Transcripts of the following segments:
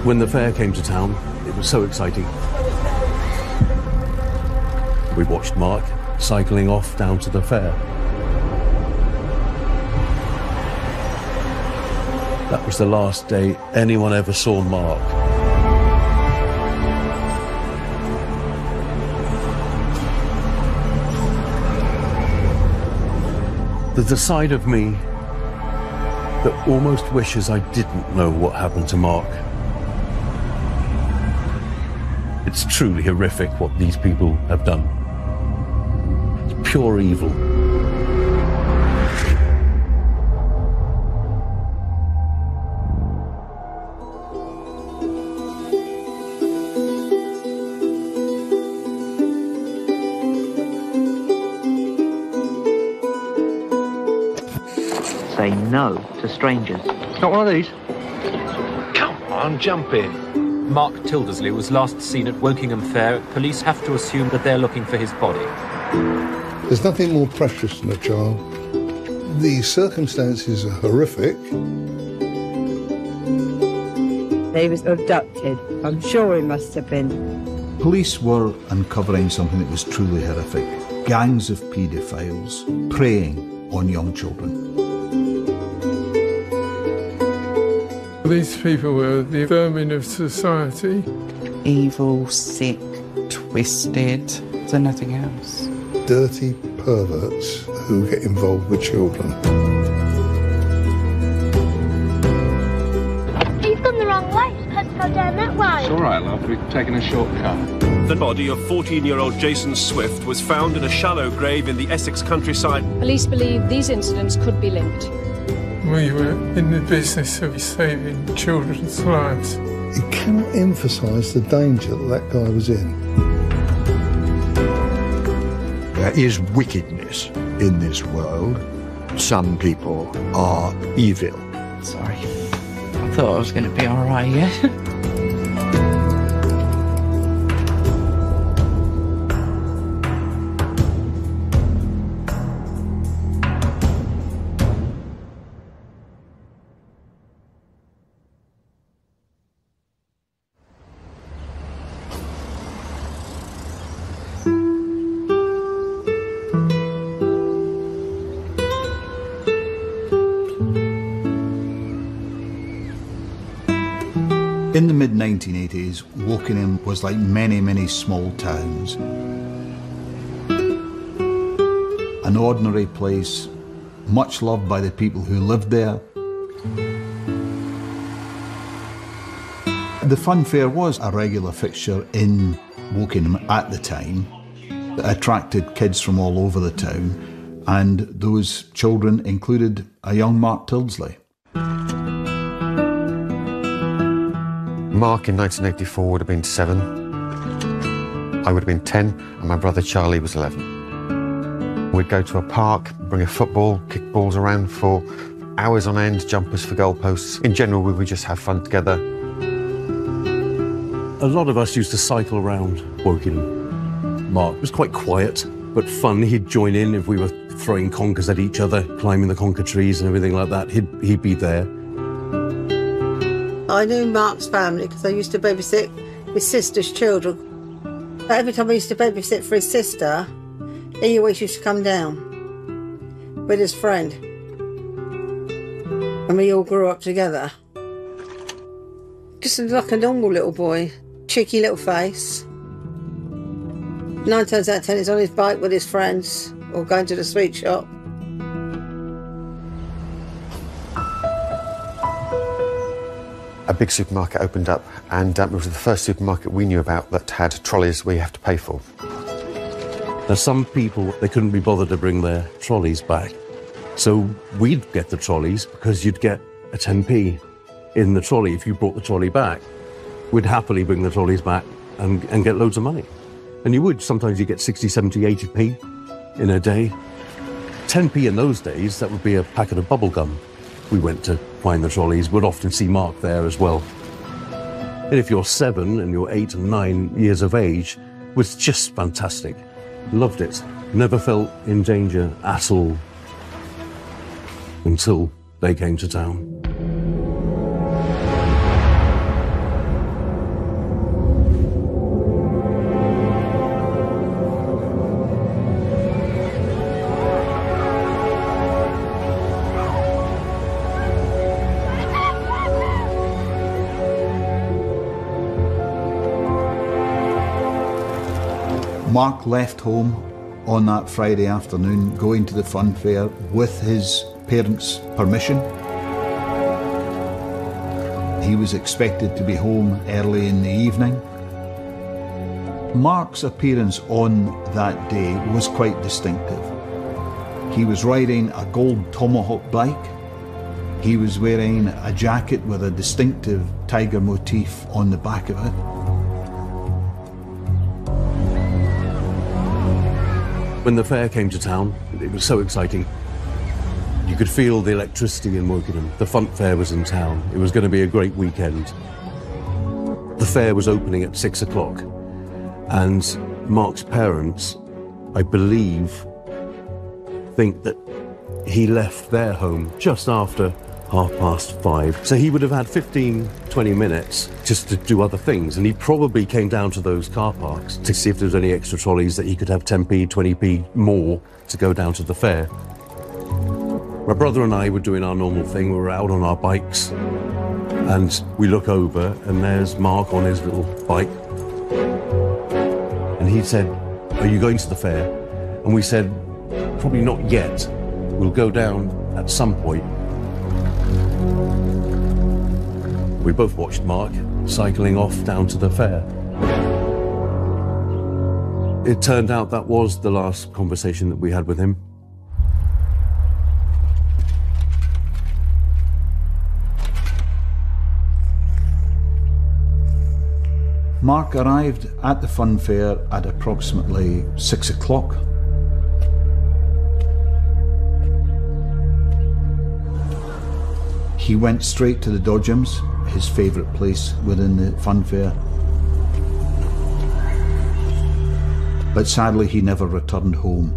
When the fair came to town, it was so exciting. We watched Mark cycling off down to the fair. That was the last day anyone ever saw Mark. There's a side of me that almost wishes I didn't know what happened to Mark. It's truly horrific what these people have done. It's pure evil. Say no to strangers. Not one of these? Come on, jump in. Mark Tildersley was last seen at Wokingham Fair. Police have to assume that they're looking for his body. There's nothing more precious than a child. The circumstances are horrific. He was abducted. I'm sure he must have been. Police were uncovering something that was truly horrific. Gangs of paedophiles preying on young children. These people were the vermin of society. Evil, sick, twisted, there's nothing else. Dirty perverts who get involved with children. You've gone the wrong way. You've had to go down that way. It's all right, love. We've taken a shortcut. The body of 14-year-old Jason Swift was found in a shallow grave in the Essex countryside. Police believe these incidents could be linked. We were in the business of saving children's lives. You cannot emphasise the danger that guy was in. There is wickedness in this world. Some people are evil. Sorry. I thought I was going to be all right, yeah? In the mid-1980s, Wokingham was like many, many small towns. An ordinary place, much loved by the people who lived there. The fun fair was a regular fixture in Wokingham at the time. It attracted kids from all over the town, and those children included a young Mark Tildersley. Mark in 1984 would have been 7. I would have been 10, and my brother Charlie was 11. We'd go to a park, bring a football, kick balls around for hours on end, jumpers for goalposts. In general, we would just have fun together. A lot of us used to cycle around Wokingham. Mark was quite quiet, but fun. He'd join in if we were throwing conkers at each other, climbing the conker trees and everything like that. He'd be there. I knew Mark's family because I used to babysit his sister's children. Every time I used to babysit for his sister, he always used to come down with his friend. And we all grew up together. Just like a normal little boy, cheeky little face. 9 times out of 10 he's on his bike with his friends or going to the sweet shop. A big supermarket opened up, and it was the first supermarket we knew about that had trolleys where you have to pay for. Now, some people, they couldn't be bothered to bring their trolleys back. So we'd get the trolleys because you'd get a 10p in the trolley if you brought the trolley back. We'd happily bring the trolleys back and get loads of money. And you would. Sometimes you get 60, 70, 80p in a day. 10p in those days, that would be a packet of bubble gum. We went to find the trolleys. We'd often see Mark there as well. And if you're 7 and you're 8 and 9 years of age, it was just fantastic. Loved it. Never felt in danger at all until they came to town. Mark left home on that Friday afternoon, going to the fun fair with his parents' permission. He was expected to be home early in the evening. Mark's appearance on that day was quite distinctive. He was riding a gold Tomahawk bike. He was wearing a jacket with a distinctive tiger motif on the back of it. When the fair came to town, it was so exciting. You could feel the electricity in Wokingham. The fun fair was in town. It was going to be a great weekend. The fair was opening at 6 o'clock, and Mark's parents, I believe, think that he left their home just after 5:30. So he would have had 15, 20 minutes just to do other things, and he probably came down to those car parks to see if there was any extra trolleys that he could have 10p, 20p more to go down to the fair. My brother and I were doing our normal thing. We were out on our bikes, and we look over, and there's Mark on his little bike. And he said, "Are you going to the fair?" And we said, "Probably not yet. We'll go down at some point." We both watched Mark cycling off down to the fair. It turned out that was the last conversation that we had with him. Mark arrived at the fun fair at approximately 6 o'clock. He went straight to the Dodgems, his favourite place within the fun fair. But sadly, he never returned home.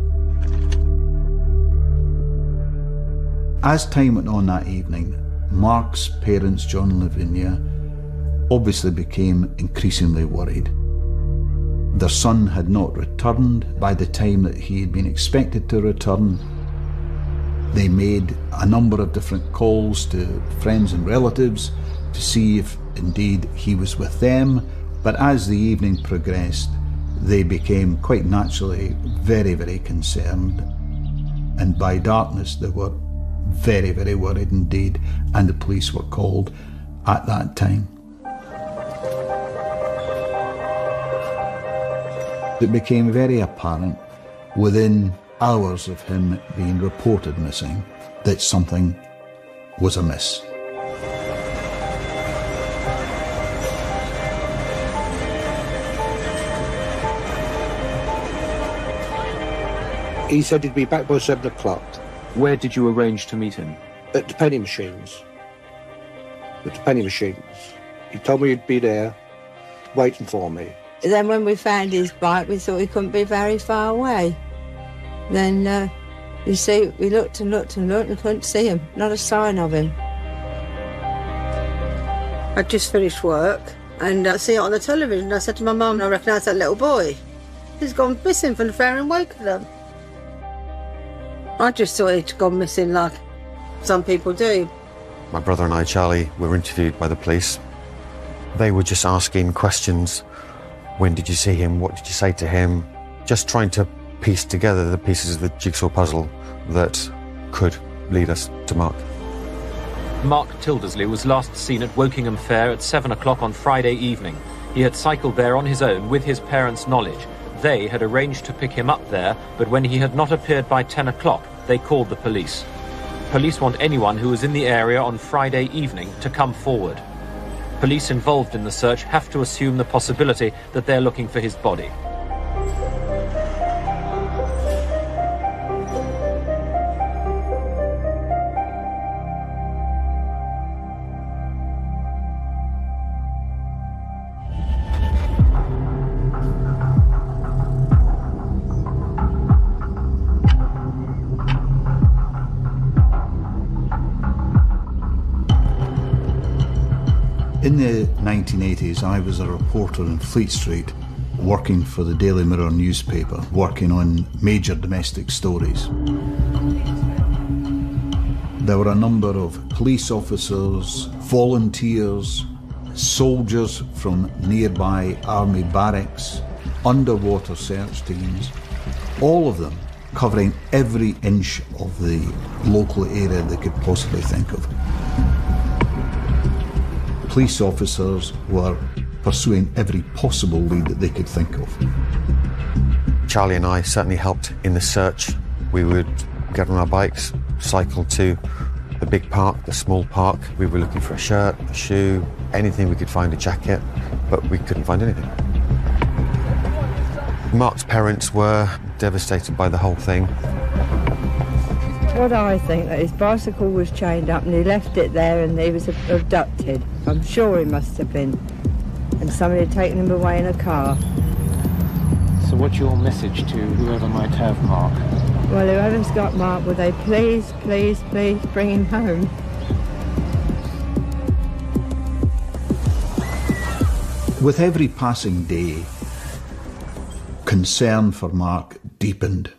As time went on that evening, Mark's parents, John and Lavinia, obviously became increasingly worried. Their son had not returned by the time that he had been expected to return. They made a number of different calls to friends and relatives to see if indeed he was with them, but as the evening progressed, they became quite naturally very, very concerned, and by darkness they were very, very worried indeed, and the police were called at that time. It became very apparent within hours of him being reported missing that something was amiss. He said he'd be back by 7 o'clock. Where did you arrange to meet him? At the penny machines. At the penny machines. He told me he'd be there, waiting for me. Then when we found his bike, we thought he couldn't be very far away. Then, you see, we looked and looked and looked and couldn't see him. Not a sign of him. I'd just finished work and I see it on the television. I said to my mum, I recognise that little boy. He's gone missing from the fair in Wokingham. I just thought he'd gone missing like some people do. My brother and I, Charlie, were interviewed by the police. They were just asking questions. When did you see him? What did you say to him? Just trying to piece together the pieces of the jigsaw puzzle that could lead us to Mark. Mark Tildersley was last seen at Wokingham Fair at 7 o'clock on Friday evening. He had cycled there on his own with his parents' knowledge. They had arranged to pick him up there, but when he had not appeared by 10 o'clock, they called the police. Police want anyone who was in the area on Friday evening to come forward. Police involved in the search have to assume the possibility that they're looking for his body. In the 1980s, I was a reporter in Fleet Street, working for the Daily Mirror newspaper, working on major domestic stories. There were a number of police officers, volunteers, soldiers from nearby army barracks, underwater search teams, all of them covering every inch of the local area they could possibly think of. Police officers were pursuing every possible lead that they could think of. Charlie and I certainly helped in the search. We would get on our bikes, cycle to the big park, the small park. We were looking for a shirt, a shoe, anything we could find, a jacket, but we couldn't find anything. Mark's parents were devastated by the whole thing. What I think, that his bicycle was chained up and he left it there and he was abducted. I'm sure he must have been. And somebody had taken him away in a car. So what's your message to whoever might have Mark? Well, whoever's got Mark, will they please, please, please bring him home? With every passing day, concern for Mark deepened.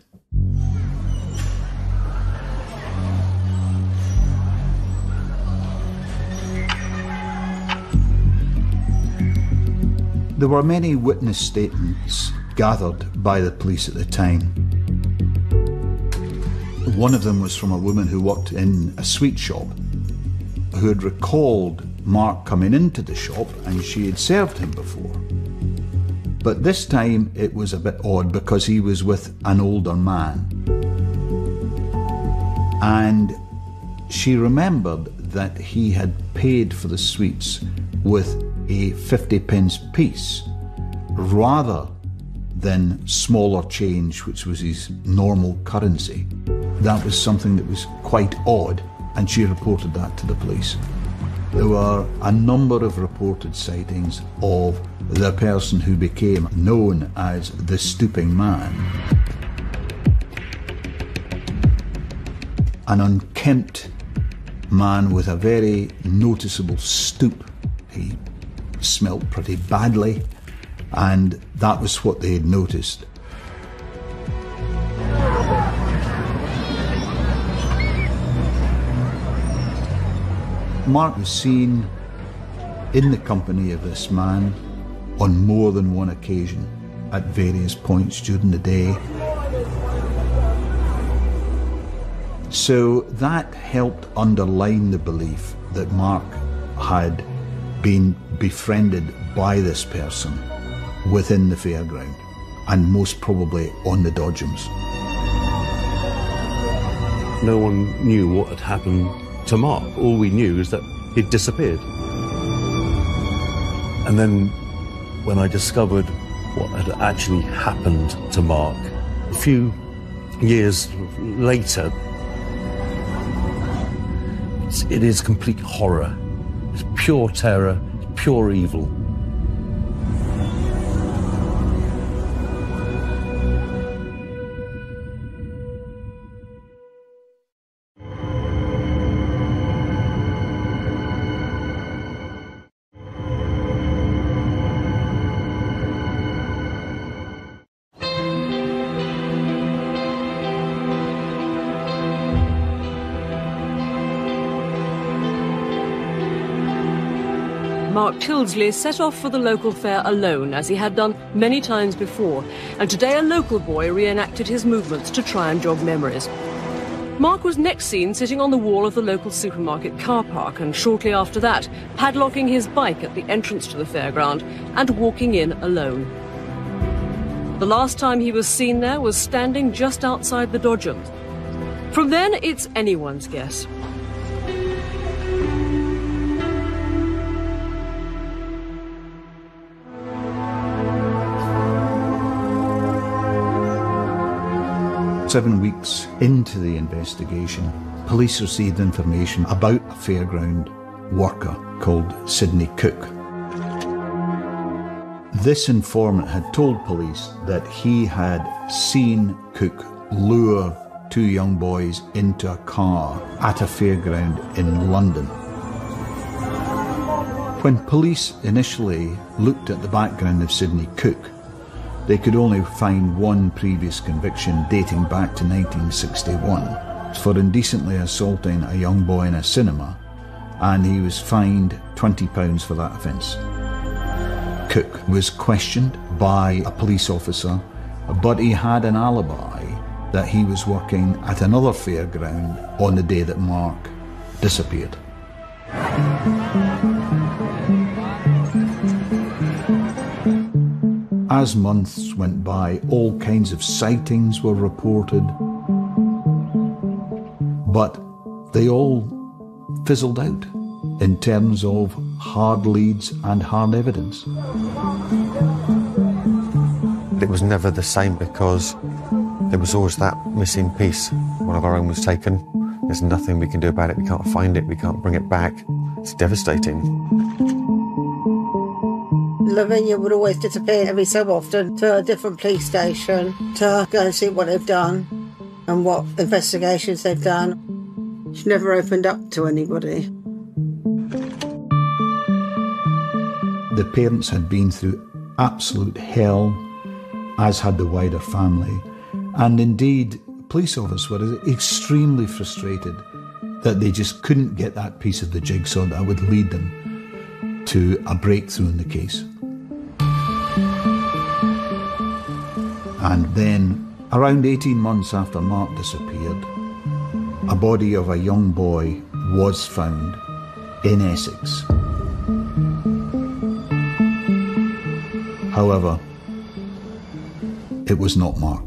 There were many witness statements gathered by the police at the time. One of them was from a woman who worked in a sweet shop, who had recalled Mark coming into the shop and she had served him before. But this time it was a bit odd because he was with an older man. And she remembered that he had paid for the sweets with a 50-pence piece rather than smaller change, which was his normal currency. That was something that was quite odd, and she reported that to the police. There were a number of reported sightings of the person who became known as the stooping man. An unkempt man with a very noticeable stoop. He smelt pretty badly, and that was what they had noticed. Mark was seen in the company of this man on more than one occasion at various points during the day. So that helped underline the belief that Mark had been befriended by this person within the fairground, and most probably on the dodgems. No one knew what had happened to Mark. All we knew is that he'd disappeared. And then when I discovered what had actually happened to Mark, a few years later, it is complete horror. It's pure terror, it's pure evil. Mark Tildesley set off for the local fair alone, as he had done many times before, and today a local boy reenacted his movements to try and jog memories. Mark was next seen sitting on the wall of the local supermarket car park, and shortly after that, padlocking his bike at the entrance to the fairground and walking in alone. The last time he was seen there was standing just outside the dodgems. From then, it's anyone's guess. Seven weeks into the investigation, police received information about a fairground worker called Sidney Cook. This informant had told police that he had seen Cook lure two young boys into a car at a fairground in London. When police initially looked at the background of Sidney Cook, they could only find one previous conviction dating back to 1961 for indecently assaulting a young boy in a cinema, and he was fined £20 for that offence. Cook was questioned by a police officer, but he had an alibi that he was working at another fairground on the day that Mark disappeared. As months went by, all kinds of sightings were reported, but they all fizzled out in terms of hard leads and hard evidence. It was never the same because there was always that missing piece. One of our own was taken. There's nothing we can do about it. We can't find it. We can't bring it back. It's devastating. Lavinia would always disappear every so often to a different police station to go and see what they've done and what investigations they've done. She never opened up to anybody. The parents had been through absolute hell, as had the wider family. And indeed, police officers were extremely frustrated that they just couldn't get that piece of the jigsaw that would lead them to a breakthrough in the case. And then, around 18 months after Mark disappeared, a body of a young boy was found in Essex. However, it was not Mark.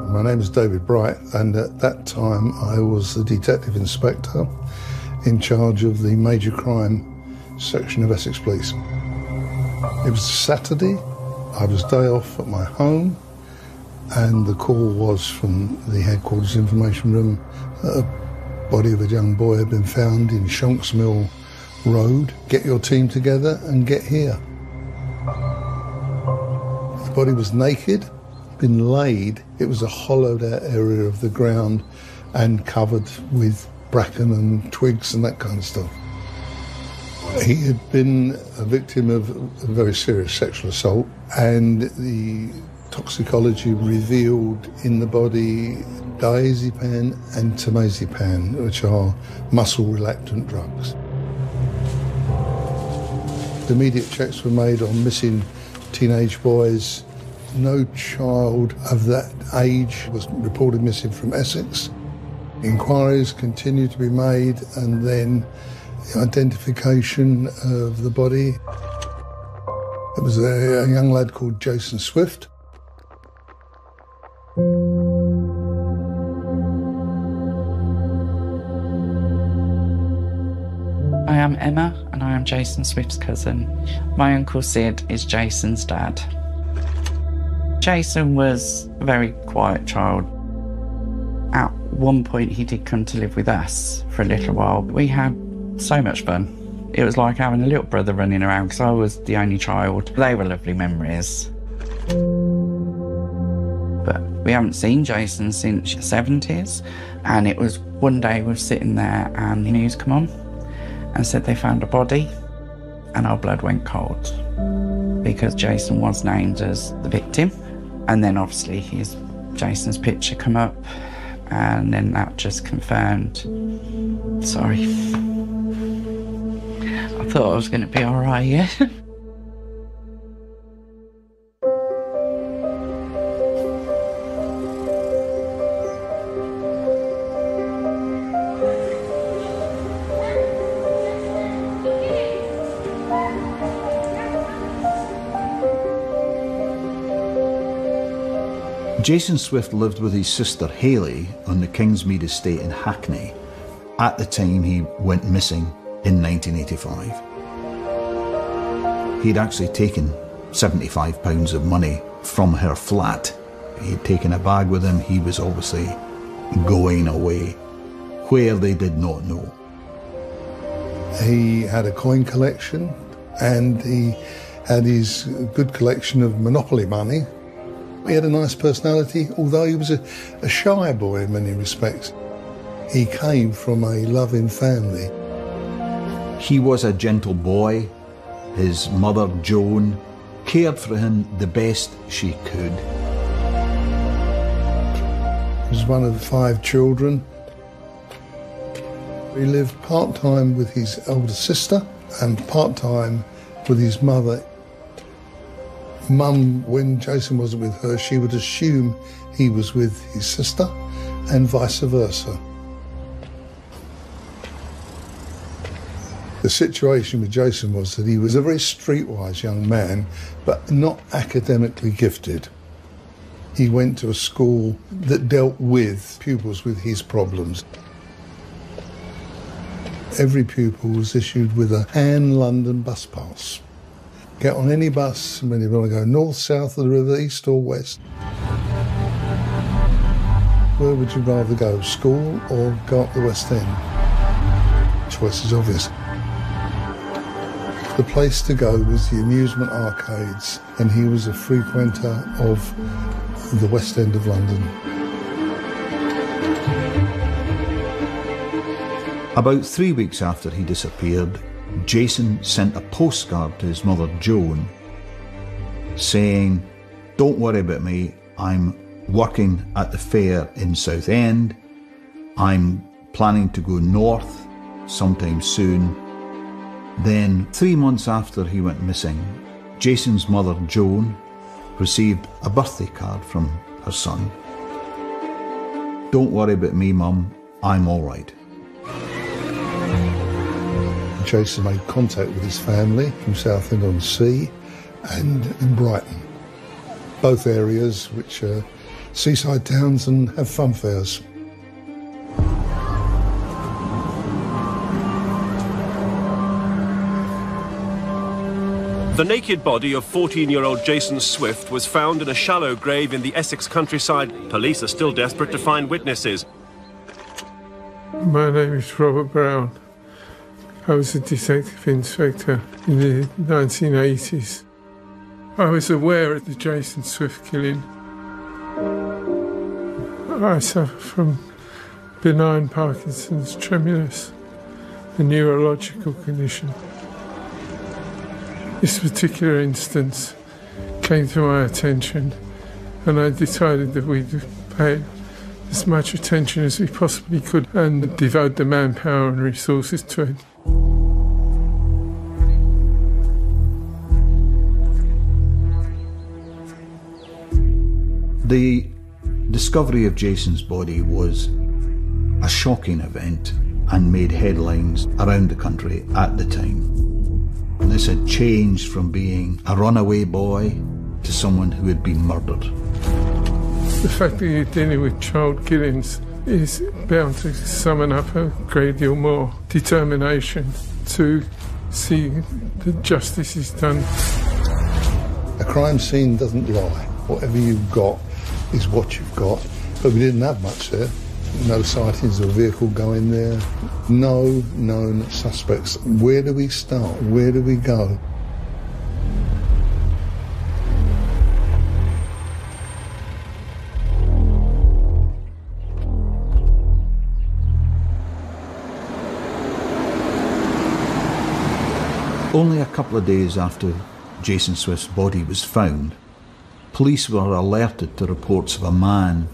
My name is David Bright, and at that time I was the detective inspector in charge of the major crime section of Essex Police. It was Saturday, I was day off at my home, and the call was from the headquarters information room that a body of a young boy had been found in Shonks Mill Road. Get your team together and get here. The body was naked, been laid. It was a hollowed out area of the ground and covered with bracken and twigs and that kind of stuff. He had been a victim of a very serious sexual assault, and the toxicology revealed in the body diazepam and temazepam, which are muscle-relaxant drugs. Immediate checks were made on missing teenage boys. No child of that age was reported missing from Essex. Inquiries continued to be made, and then the identification of the body. It was a young lad called Jason Swift. I am Emma, and I am Jason Swift's cousin. My uncle Sid is Jason's dad. Jason was a very quiet child. At one point he did come to live with us for a little while. We had so much fun. It was like having a little brother running around because I was the only child. They were lovely memories. But we haven't seen Jason since the 70s, and it was one day we were sitting there and the news come on and said they found a body, and our blood went cold because Jason was named as the victim. And then obviously Jason's picture come up, and then that just confirmed. Sorry. I thought I was going to be all right, yeah. Jason Swift lived with his sister Hayley on the Kingsmead estate in Hackney at the time he went missing in 1985. He'd actually taken £75 of money from her flat. He'd taken a bag with him. He was obviously going away, where they did not know. He had a coin collection, and he had his good collection of Monopoly money. He had a nice personality, although he was a shy boy in many respects. He came from a loving family. He was a gentle boy. his mother, Joan, cared for him the best she could. He was one of 5 children. He lived part-time with his elder sister and part-time with his mother. Mum, when Jason wasn't with her, she would assume he was with his sister and vice versa. The situation with Jason was that he was a very streetwise young man, but not academically gifted. He went to a school that dealt with pupils with his problems. Every pupil was issued with a Han London bus pass. Get on any bus when you want to go north, south of the river, east or west. Where would you rather go, school or go up the West End? Choice is obvious. The place to go was the amusement arcades, and he was a frequenter of the West End of London. About 3 weeks after he disappeared, Jason sent a postcard to his mother, Joan, saying, "Don't worry about me, I'm working at the fair in Southend. I'm planning to go north sometime soon." Then, 3 months after he went missing, Jason's mother, Joan, received a birthday card from her son. "Don't worry about me, Mum, I'm all right." Jason made contact with his family from Southend-on-Sea and in Brighton, both areas which are seaside towns and have fun fairs. The naked body of 14-year-old Jason Swift was found in a shallow grave in the Essex countryside. Police are still desperate to find witnesses. My name is Robert Brown. I was a detective inspector in the 1980s. I was aware of the Jason Swift killing. I suffer from benign Parkinson's tremulous, a neurological condition. This particular instance came to my attention, and I decided that we'd pay as much attention as we possibly could and devote the manpower and resources to it. The discovery of Jason's body was a shocking event and made headlines around the country at the time. This had changed from being a runaway boy to someone who had been murdered. The fact that you're dealing with child killings is bound to summon up a great deal more determination to see that justice is done. A crime scene doesn't lie. Whatever you've got is what you've got, but we didn't have much there. No sightings of a vehicle going there, no known suspects. Where do we start? Where do we go? Only a couple of days after Jason Swift's body was found, police were alerted to reports of a man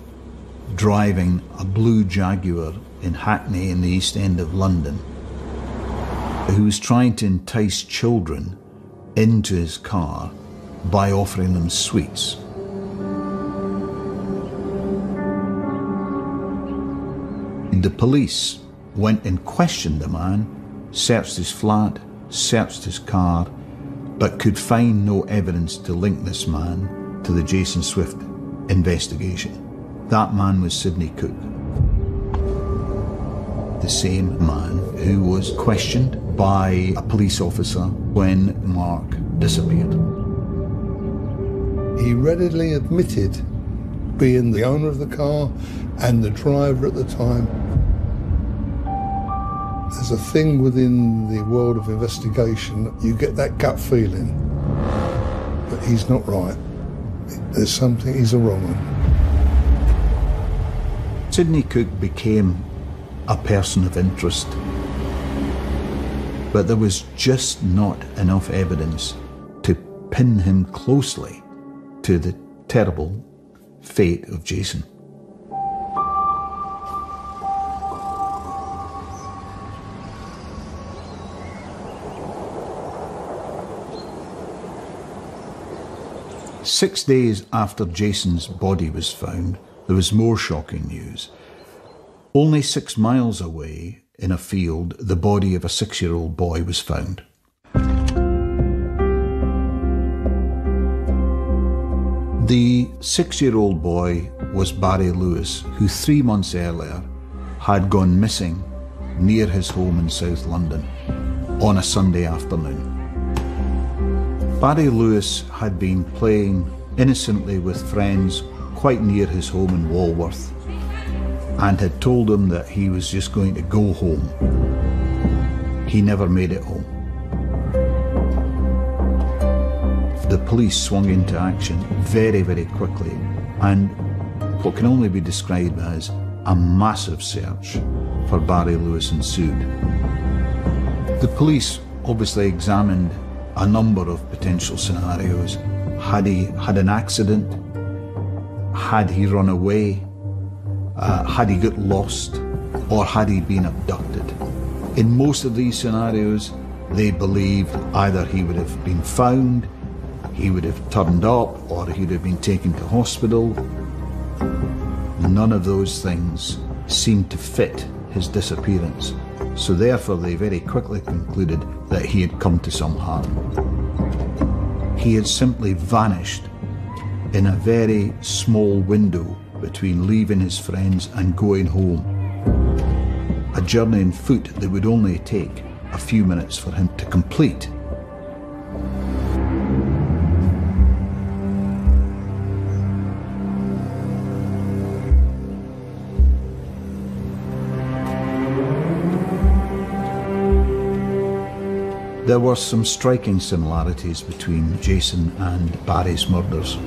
driving a blue Jaguar in Hackney in the East End of London, who was trying to entice children into his car by offering them sweets. The police went and questioned the man, searched his flat, searched his car, but could find no evidence to link this man to the Jason Swift investigation. That man was Sidney Cook, the same man who was questioned by a police officer when Mark disappeared. He readily admitted being the owner of the car and the driver at the time. There's a thing within the world of investigation, you get that gut feeling that he's not right. There's something, he's a wrong one. Sidney Cook became a person of interest. But there was just not enough evidence to pin him closely to the terrible fate of Jason. Six days after Jason's body was found, there was more shocking news. Only 6 miles away, in a field, the body of a 6-year-old boy was found. The 6-year-old boy was Barry Lewis, who 3 months earlier had gone missing near his home in South London on a Sunday afternoon. Barry Lewis had been playing innocently with friends quite near his home in Walworth and had told them that he was just going to go home. He never made it home. The police swung into action very, very quickly, and what can only be described as a massive search for Barry Lewis ensued. The police obviously examined a number of potential scenarios. Had he had an accident? Had he run away? Had he got lost? Or had he been abducted? In most of these scenarios, they believed either he would have been found, he would have turned up, or he would have been taken to hospital. None of those things seemed to fit his disappearance. So therefore they very quickly concluded that he had come to some harm. He had simply vanished in a very small window between leaving his friends and going home. A journey on foot that would only take a few minutes for him to complete. There were some striking similarities between Jason and Barry's murders.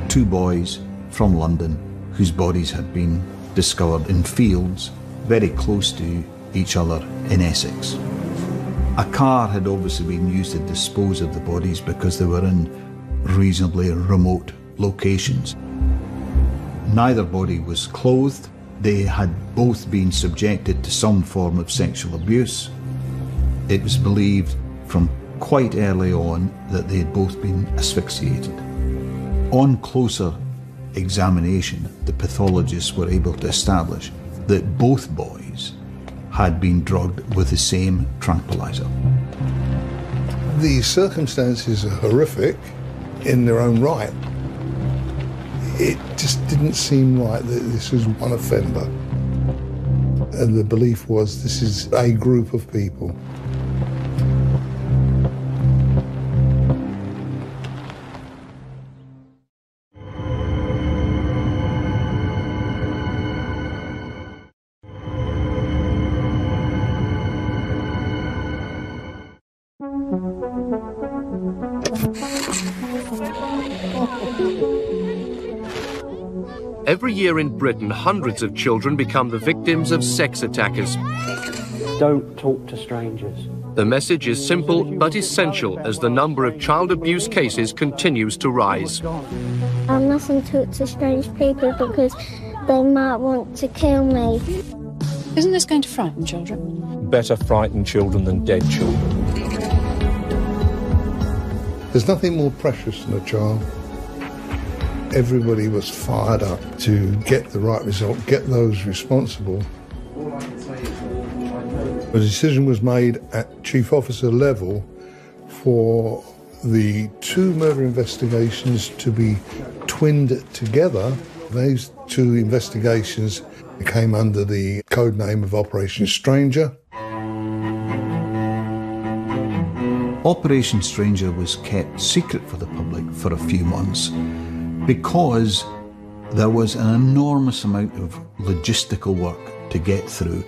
2 boys from London whose bodies had been discovered in fields very close to each other in Essex. A car had obviously been used to dispose of the bodies because they were in reasonably remote locations. Neither body was clothed. They had both been subjected to some form of sexual abuse. It was believed from quite early on that they had both been asphyxiated. On closer examination, the pathologists were able to establish that both boys had been drugged with the same tranquilizer. The circumstances are horrific in their own right. It just didn't seem right that this was one offender. And the belief was this is a group of people. Every year in Britain, hundreds of children become the victims of sex attackers. Don't talk to strangers. The message is simple but essential as the number of child abuse cases continues to rise. I mustn't talk to strange people because they might want to kill me. Isn't this going to frighten children? Better frighten children than dead children. There's nothing more precious than a child. Everybody was fired up to get the right result, get those responsible. A decision was made at chief officer level for the 2 murder investigations to be twinned together. Those 2 investigations came under the code name of Operation Stranger. Operation Stranger was kept secret for the public for a few months because there was an enormous amount of logistical work to get through.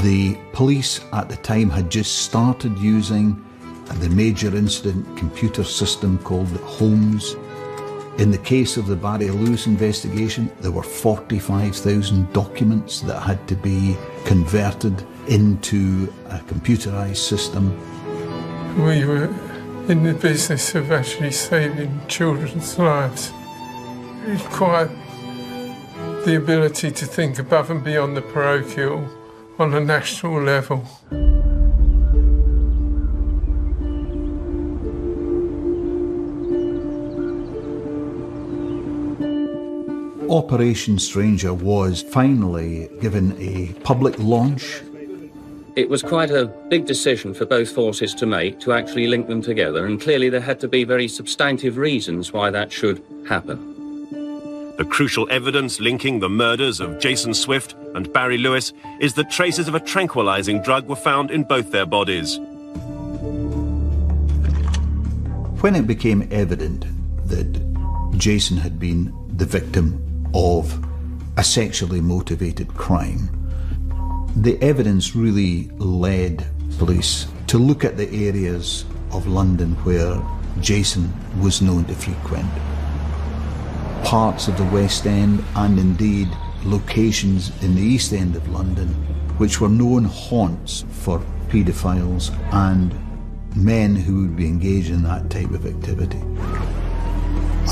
The police at the time had just started using the major incident computer system called Holmes. In the case of the Barry Lewis investigation, there were 45,000 documents that had to be converted into a computerised system. We were in the business of actually saving children's lives. It required the ability to think above and beyond the parochial on a national level. Operation Stranger was finally given a public launch. It was quite a big decision for both forces to make, to actually link them together, and clearly there had to be very substantive reasons why that should happen. The crucial evidence linking the murders of Jason Swift and Barry Lewis is that traces of a tranquilizing drug were found in both their bodies. When it became evident that Jason had been the victim of a sexually motivated crime, the evidence really led police to look at the areas of London where Jason was known to frequent. Parts of the West End and indeed locations in the East End of London which were known haunts for paedophiles and men who would be engaged in that type of activity.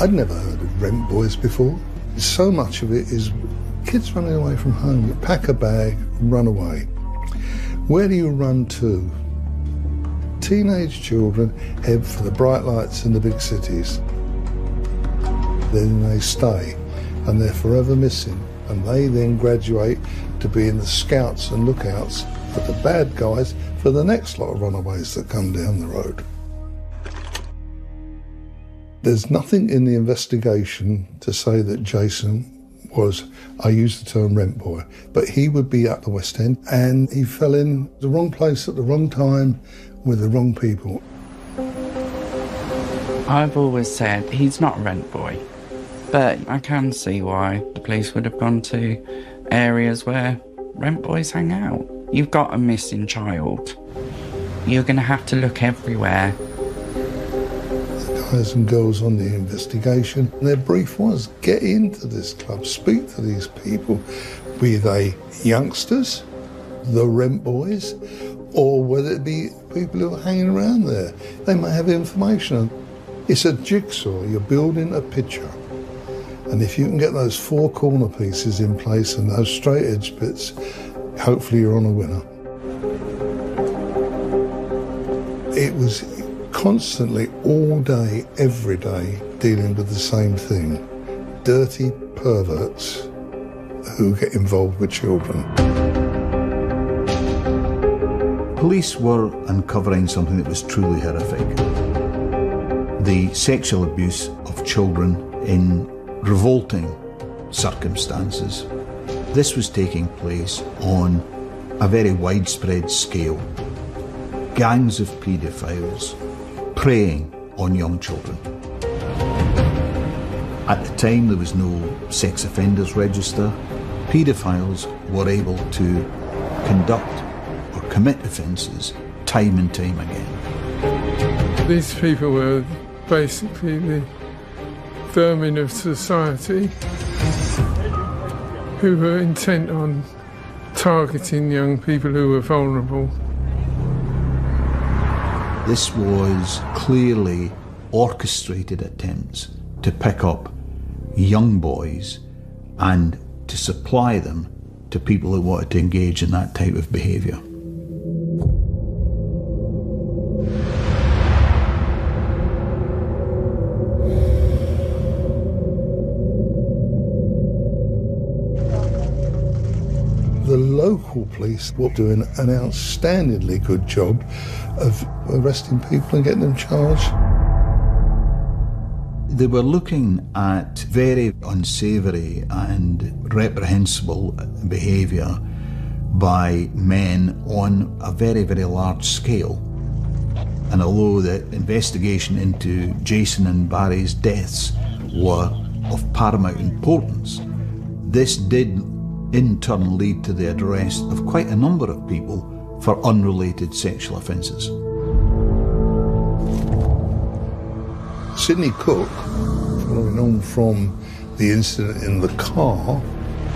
I'd never heard of rent boys before. So much of it is kids running away from home. You pack a bag, run away. Where do you run to? Teenage children head for the bright lights in the big cities. Then they stay, and they're forever missing, and they then graduate to being the scouts and lookouts for the bad guys for the next lot of runaways that come down the road. There's nothing in the investigation to say that Jason was, I use the term rent boy, but he would be at the West End and he fell in the wrong place at the wrong time with the wrong people. I've always said he's not a rent boy, but I can see why the police would have gone to areas where rent boys hang out. You've got a missing child. You're going to have to look everywhere. Guys and girls on the investigation, their brief was get into this club, speak to these people, be they youngsters, the rent boys, or whether it be people who are hanging around there. They may have information. It's a jigsaw, you're building a picture, and if you can get those four corner pieces in place and those straight edge bits, hopefully you're on a winner. It was constantly, all day, every day, dealing with the same thing. Dirty perverts who get involved with children. Police were uncovering something that was truly horrific. The sexual abuse of children in revolting circumstances. This was taking place on a very widespread scale. Gangs of paedophiles preying on young children. At the time, there was no sex offenders register. Paedophiles were able to conduct or commit offences time and time again. These people were basically the vermin of society who were intent on targeting young people who were vulnerable. This was clearly orchestrated attempts to pick up young boys and to supply them to people who wanted to engage in that type of behaviour. The local police were doing an outstandingly good job of arresting people and getting them charged. They were looking at very unsavoury and reprehensible behaviour by men on a very, very large scale. And although the investigation into Jason and Barry's deaths were of paramount importance, this did in turn lead to the arrest of quite a number of people for unrelated sexual offences. Sidney Cook, following on from the incident in the car,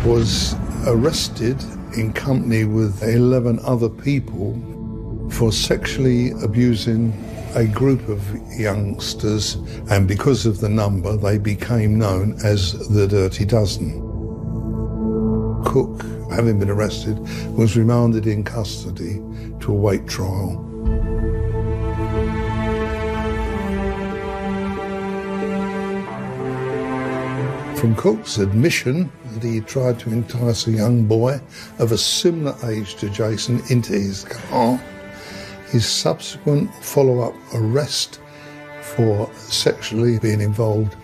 was arrested in company with 11 other people for sexually abusing a group of youngsters, and because of the number, they became known as the Dirty Dozen. Cook, having been arrested, was remanded in custody to await trial. From Cook's admission that he tried to entice a young boy of a similar age to Jason into his car, his subsequent follow-up arrest for sexually being involved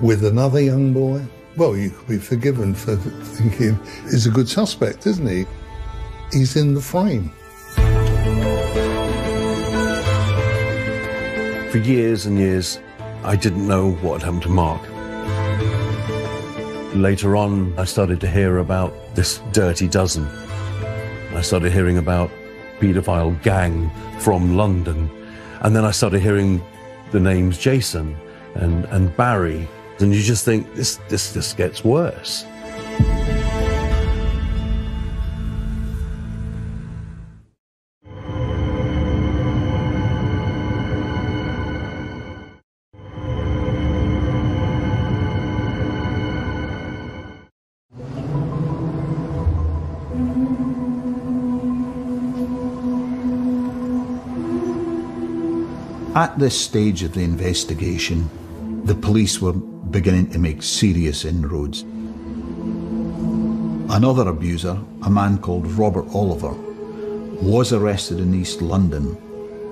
with another young boy, well, you could be forgiven for thinking he's a good suspect, isn't he? He's in the frame. For years and years, I didn't know what had happened to Mark. Later on, I started to hear about this Dirty Dozen. I started hearing about paedophile gang from London. And then I started hearing the names Jason and Barry. And you just think, this just gets worse. At this stage of the investigation, the police were beginning to make serious inroads. Another abuser, a man called Robert Oliver, was arrested in East London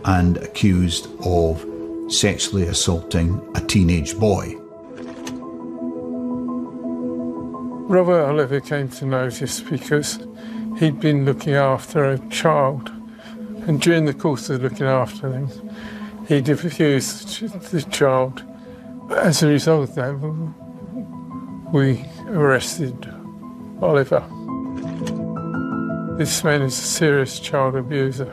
and accused of sexually assaulting a teenage boy. Robert Oliver came to notice because he'd been looking after a child, and during the course of looking after them, he'd abused the child. As a result of that, we arrested Oliver. This man is a serious child abuser.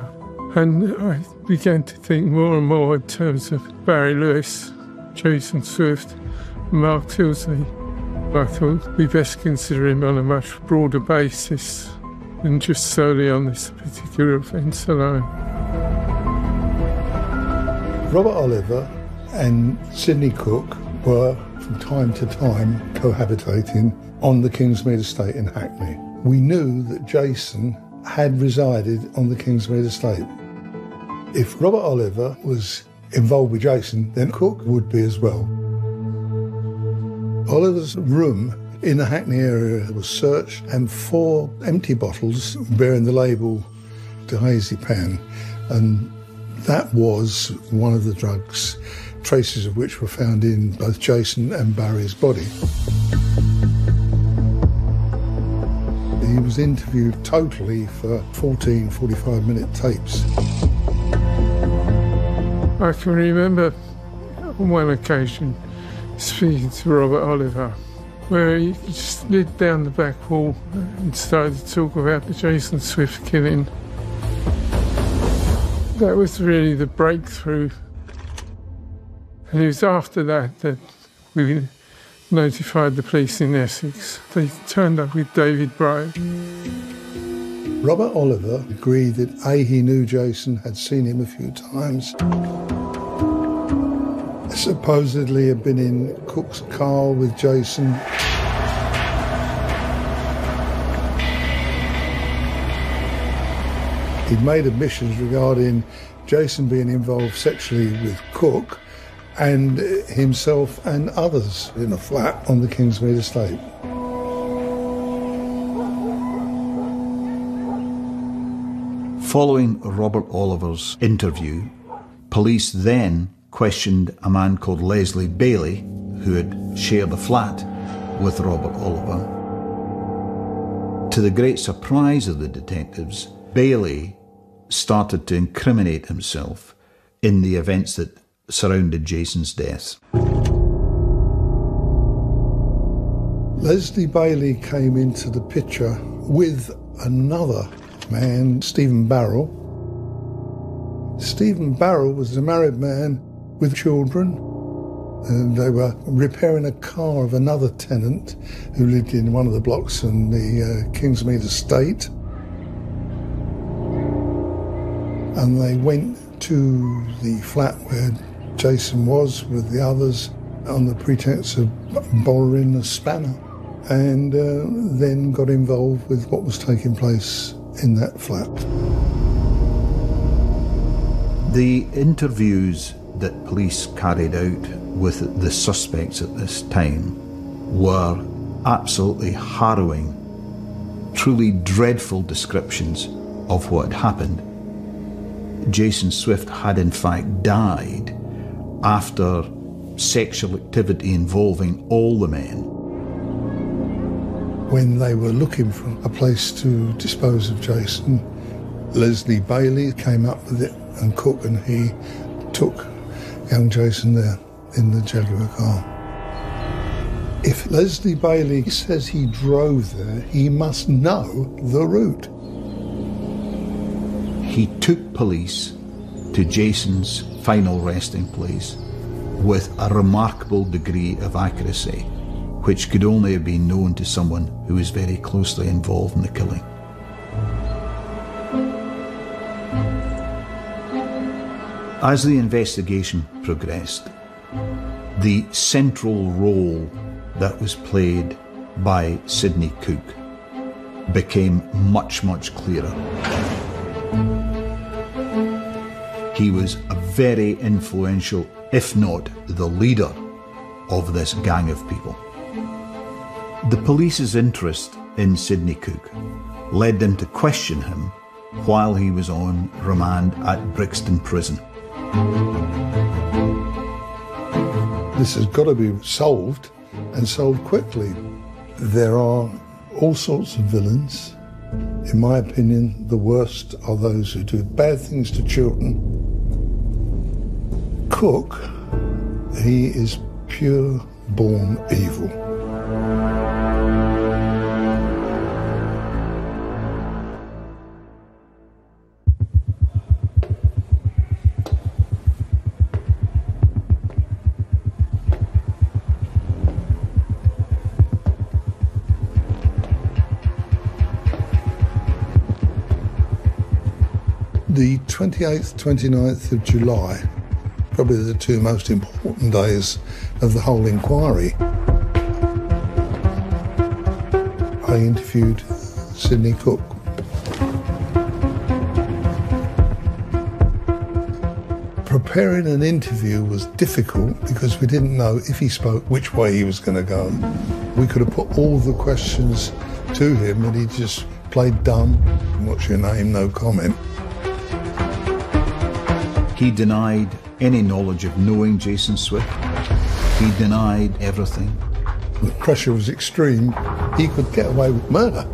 And I began to think more and more in terms of Barry Lewis, Jason Swift, and Mark Tilsley. I thought we best consider him on a much broader basis than just solely on this particular offence alone. Robert Oliver and Sidney Cook were, from time to time, cohabitating on the Kingsmead estate in Hackney. We knew that Jason had resided on the Kingsmead estate. If Robert Oliver was involved with Jason, then Cook would be as well. Oliver's room in the Hackney area was searched, and 4 empty bottles bearing the label diazepam, and that was one of the drugs, traces of which were found in both Jason and Barry's body. He was interviewed totally for 14 45-minute tapes. I can remember on one occasion speaking to Robert Oliver, where he slid down the back wall and started to talk about the Jason Swift killing. That was really the breakthrough. And it was after that that we notified the police in Essex. They turned up with David Bright. Robert Oliver agreed that A, he knew Jason, had seen him a few times. Supposedly had been in Cook's car with Jason. He'd made admissions regarding Jason being involved sexually with Cook and himself and others in a flat on the Kingsmead estate. Following Robert Oliver's interview, police then questioned a man called Leslie Bailey, who had shared a flat with Robert Oliver. To the great surprise of the detectives, Bailey started to incriminate himself in the events that surrounded Jason's death. Leslie Bailey came into the picture with another man, Stephen Barrell. Stephen Barrell was a married man with children, and they were repairing a car of another tenant who lived in one of the blocks in the Kingsmead estate. and they went to the flat where Jason was with the others on the pretext of borrowing a spanner, and then got involved with what was taking place in that flat. The interviews that police carried out with the suspects at this time were absolutely harrowing, truly dreadful descriptions of what had happened. Jason Swift had in fact died after sexual activity involving all the men. When they were looking for a place to dispose of Jason, Leslie Bailey came up with it, and Cook, and he took young Jason there in the Jaguar car. If Leslie Bailey says he drove there, he must know the route. He took police to Jason's final resting place with a remarkable degree of accuracy, which could only have been known to someone who was very closely involved in the killing. As the investigation progressed, the central role that was played by Sidney Cook became much, much clearer. He was a very influential, if not the leader, of this gang of people. The police's interest in Sidney Cook led them to question him while he was on remand at Brixton Prison. This has got to be solved, and solved quickly. There are all sorts of villains. In my opinion, the worst are those who do bad things to children. Cook, he is pure born evil. The 28th, 29th of July, probably the two most important days of the whole inquiry. I interviewed Sidney Cook. Preparing an interview was difficult because we didn't know if he spoke which way he was going to go. We could have put all the questions to him and he just played dumb. What's your name? No comment. He denied any knowledge of knowing Jason Swift. He denied everything. The pressure was extreme. He could get away with murder.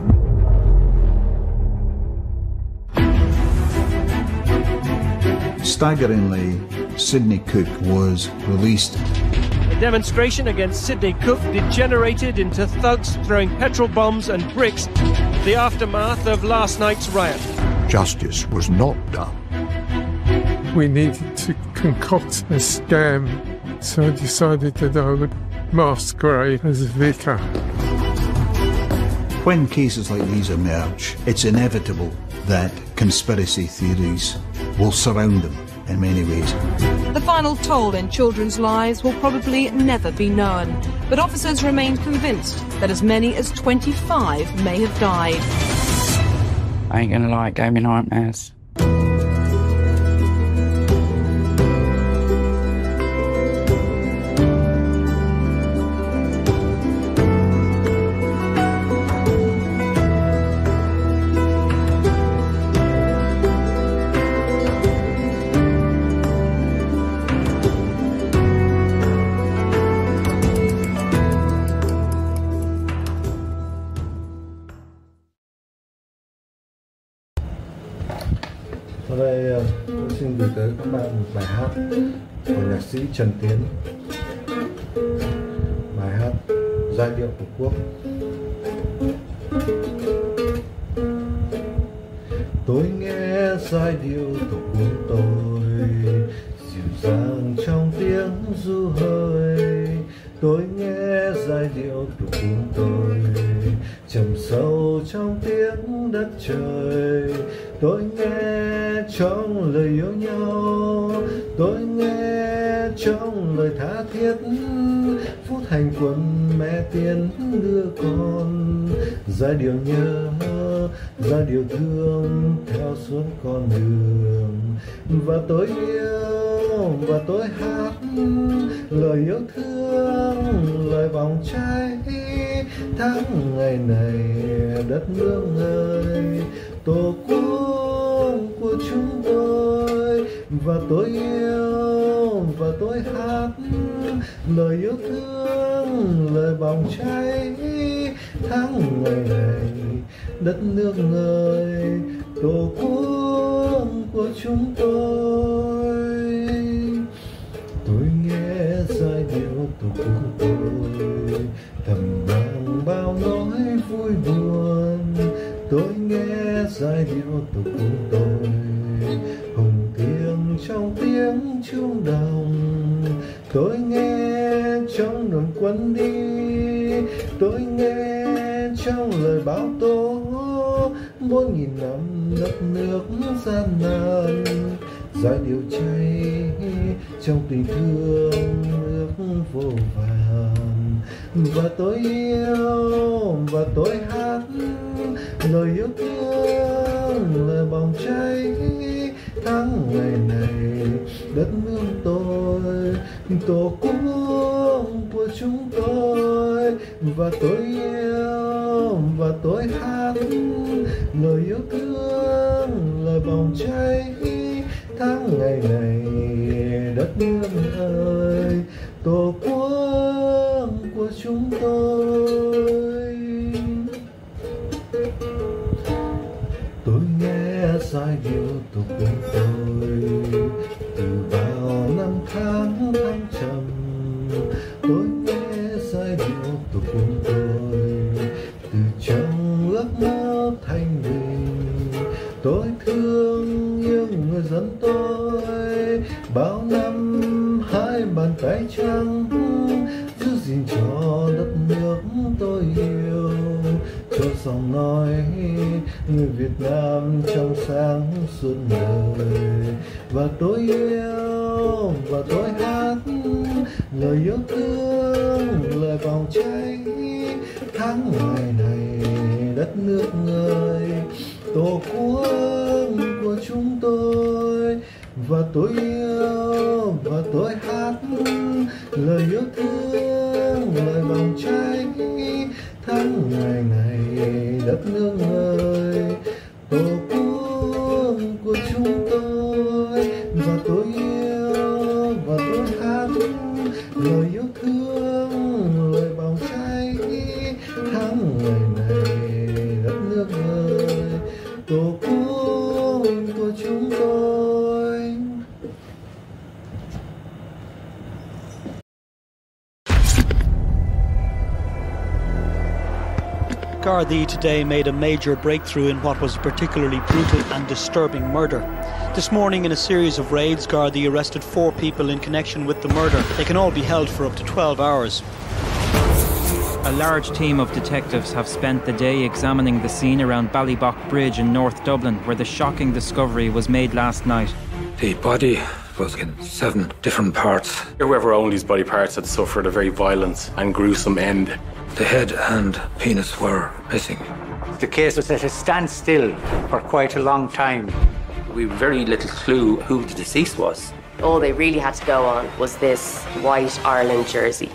Staggeringly, Sidney Cook was released. The demonstration against Sidney Cook degenerated into thugs throwing petrol bombs and bricks, the aftermath of last night's riot. Justice was not done. We needed to concoct a scam, so I decided that I would masquerade as a vicar. When cases like these emerge, it's inevitable that conspiracy theories will surround them in many ways. The final toll in children's lives will probably never be known, but officers remain convinced that as many as 25 may have died. I ain't gonna lie, it gave me nightmares. Sau đây tôi xin gửi tới các bạn một bài hát của nhạc sĩ Trần Tiến. Bài hát Giai điệu Tổ quốc. Tôi nghe giai điệu Tổ quốc tôi, dịu dàng trong tiếng ru hơi. Tôi nghe giai điệu Tổ quốc tôi, trầm sâu trong tiếng đất trời. Tôi nghe trong lời yêu nhau, tôi nghe trong lời tha thiết, phút hành quân mẹ tiên đưa con, giai điệu nhớ, giai điệu thương theo suốt con đường. Và tôi yêu và tôi hát lời yêu thương, lời vòng trái tháng ngày này đất nước ơi, tổ quốc của chúng tôi. Và tôi yêu và tôi hát lời yêu thương, lời vòng trái tháng ngày này đất nước ơi, tổ quốc của chúng tôi. Tôi nghe giai điệu tổ quốc tôi, thầm vang bao nỗi vui buồn. Tôi nghe giai điệu tổ quốc tôi, hùng tiếng trong tiếng chuông đồng. Tôi nghe trong đường quân đi, tôi nghe trong lời báo tố 4.000 năm đất nước gian nan. Giai điệu cháy trong tình thương nước vô vàn. Và tôi yêu và tôi hát lời yêu thương, lời bỏng cháy tháng ngày này đất nước tôi, tổ quốc của chúng tôi. Và tôi yêu và tôi hát lời yêu thương, lời bỏng cháy tháng ngày này đất nước ơi, tổ quốc của chúng tôi. Tôi nghe giai điệu tổ quốc tôi từ bao năm tháng thăng trầm. Tôi nghe giai điệu tổ quốc tôi từ trong ước mơ thanh bình. Tôi thương yêu người dân tôi, bao năm hai bàn tay trắng giữ gìn cho đất nước tôi yêu. Cho giọng nói người Việt Nam trong sáng suốt đời. Và tôi yêu và tôi hát lời yêu thương, lời vòng cháy tháng ngày này đất nước ơi, tổ quốc của chúng tôi. Và tôi yêu và tôi hát lời yêu thương, lời vòng cháy tháng ngày này đất nước ơi, tổ quốc của chúng tôi. Và tôi yêu và tôi hát lời yêu thương, lời vòng cháy tháng ngày này đất nước ơi, tổ quốc của chúng tôi. Gardaí today made a major breakthrough in what was a particularly brutal and disturbing murder. This morning, in a series of raids, Gardaí arrested 4 people in connection with the murder. They can all be held for up to 12 hours. A large team of detectives have spent the day examining the scene around Ballybock Bridge in North Dublin, where the shocking discovery was made last night. The body was in 7 different parts. Whoever owned these body parts had suffered a very violent and gruesome end. The head and penis were missing. The case was at a standstill for quite a long time. We have very little clue who the deceased was. All they really had to go on was this white Ireland jersey.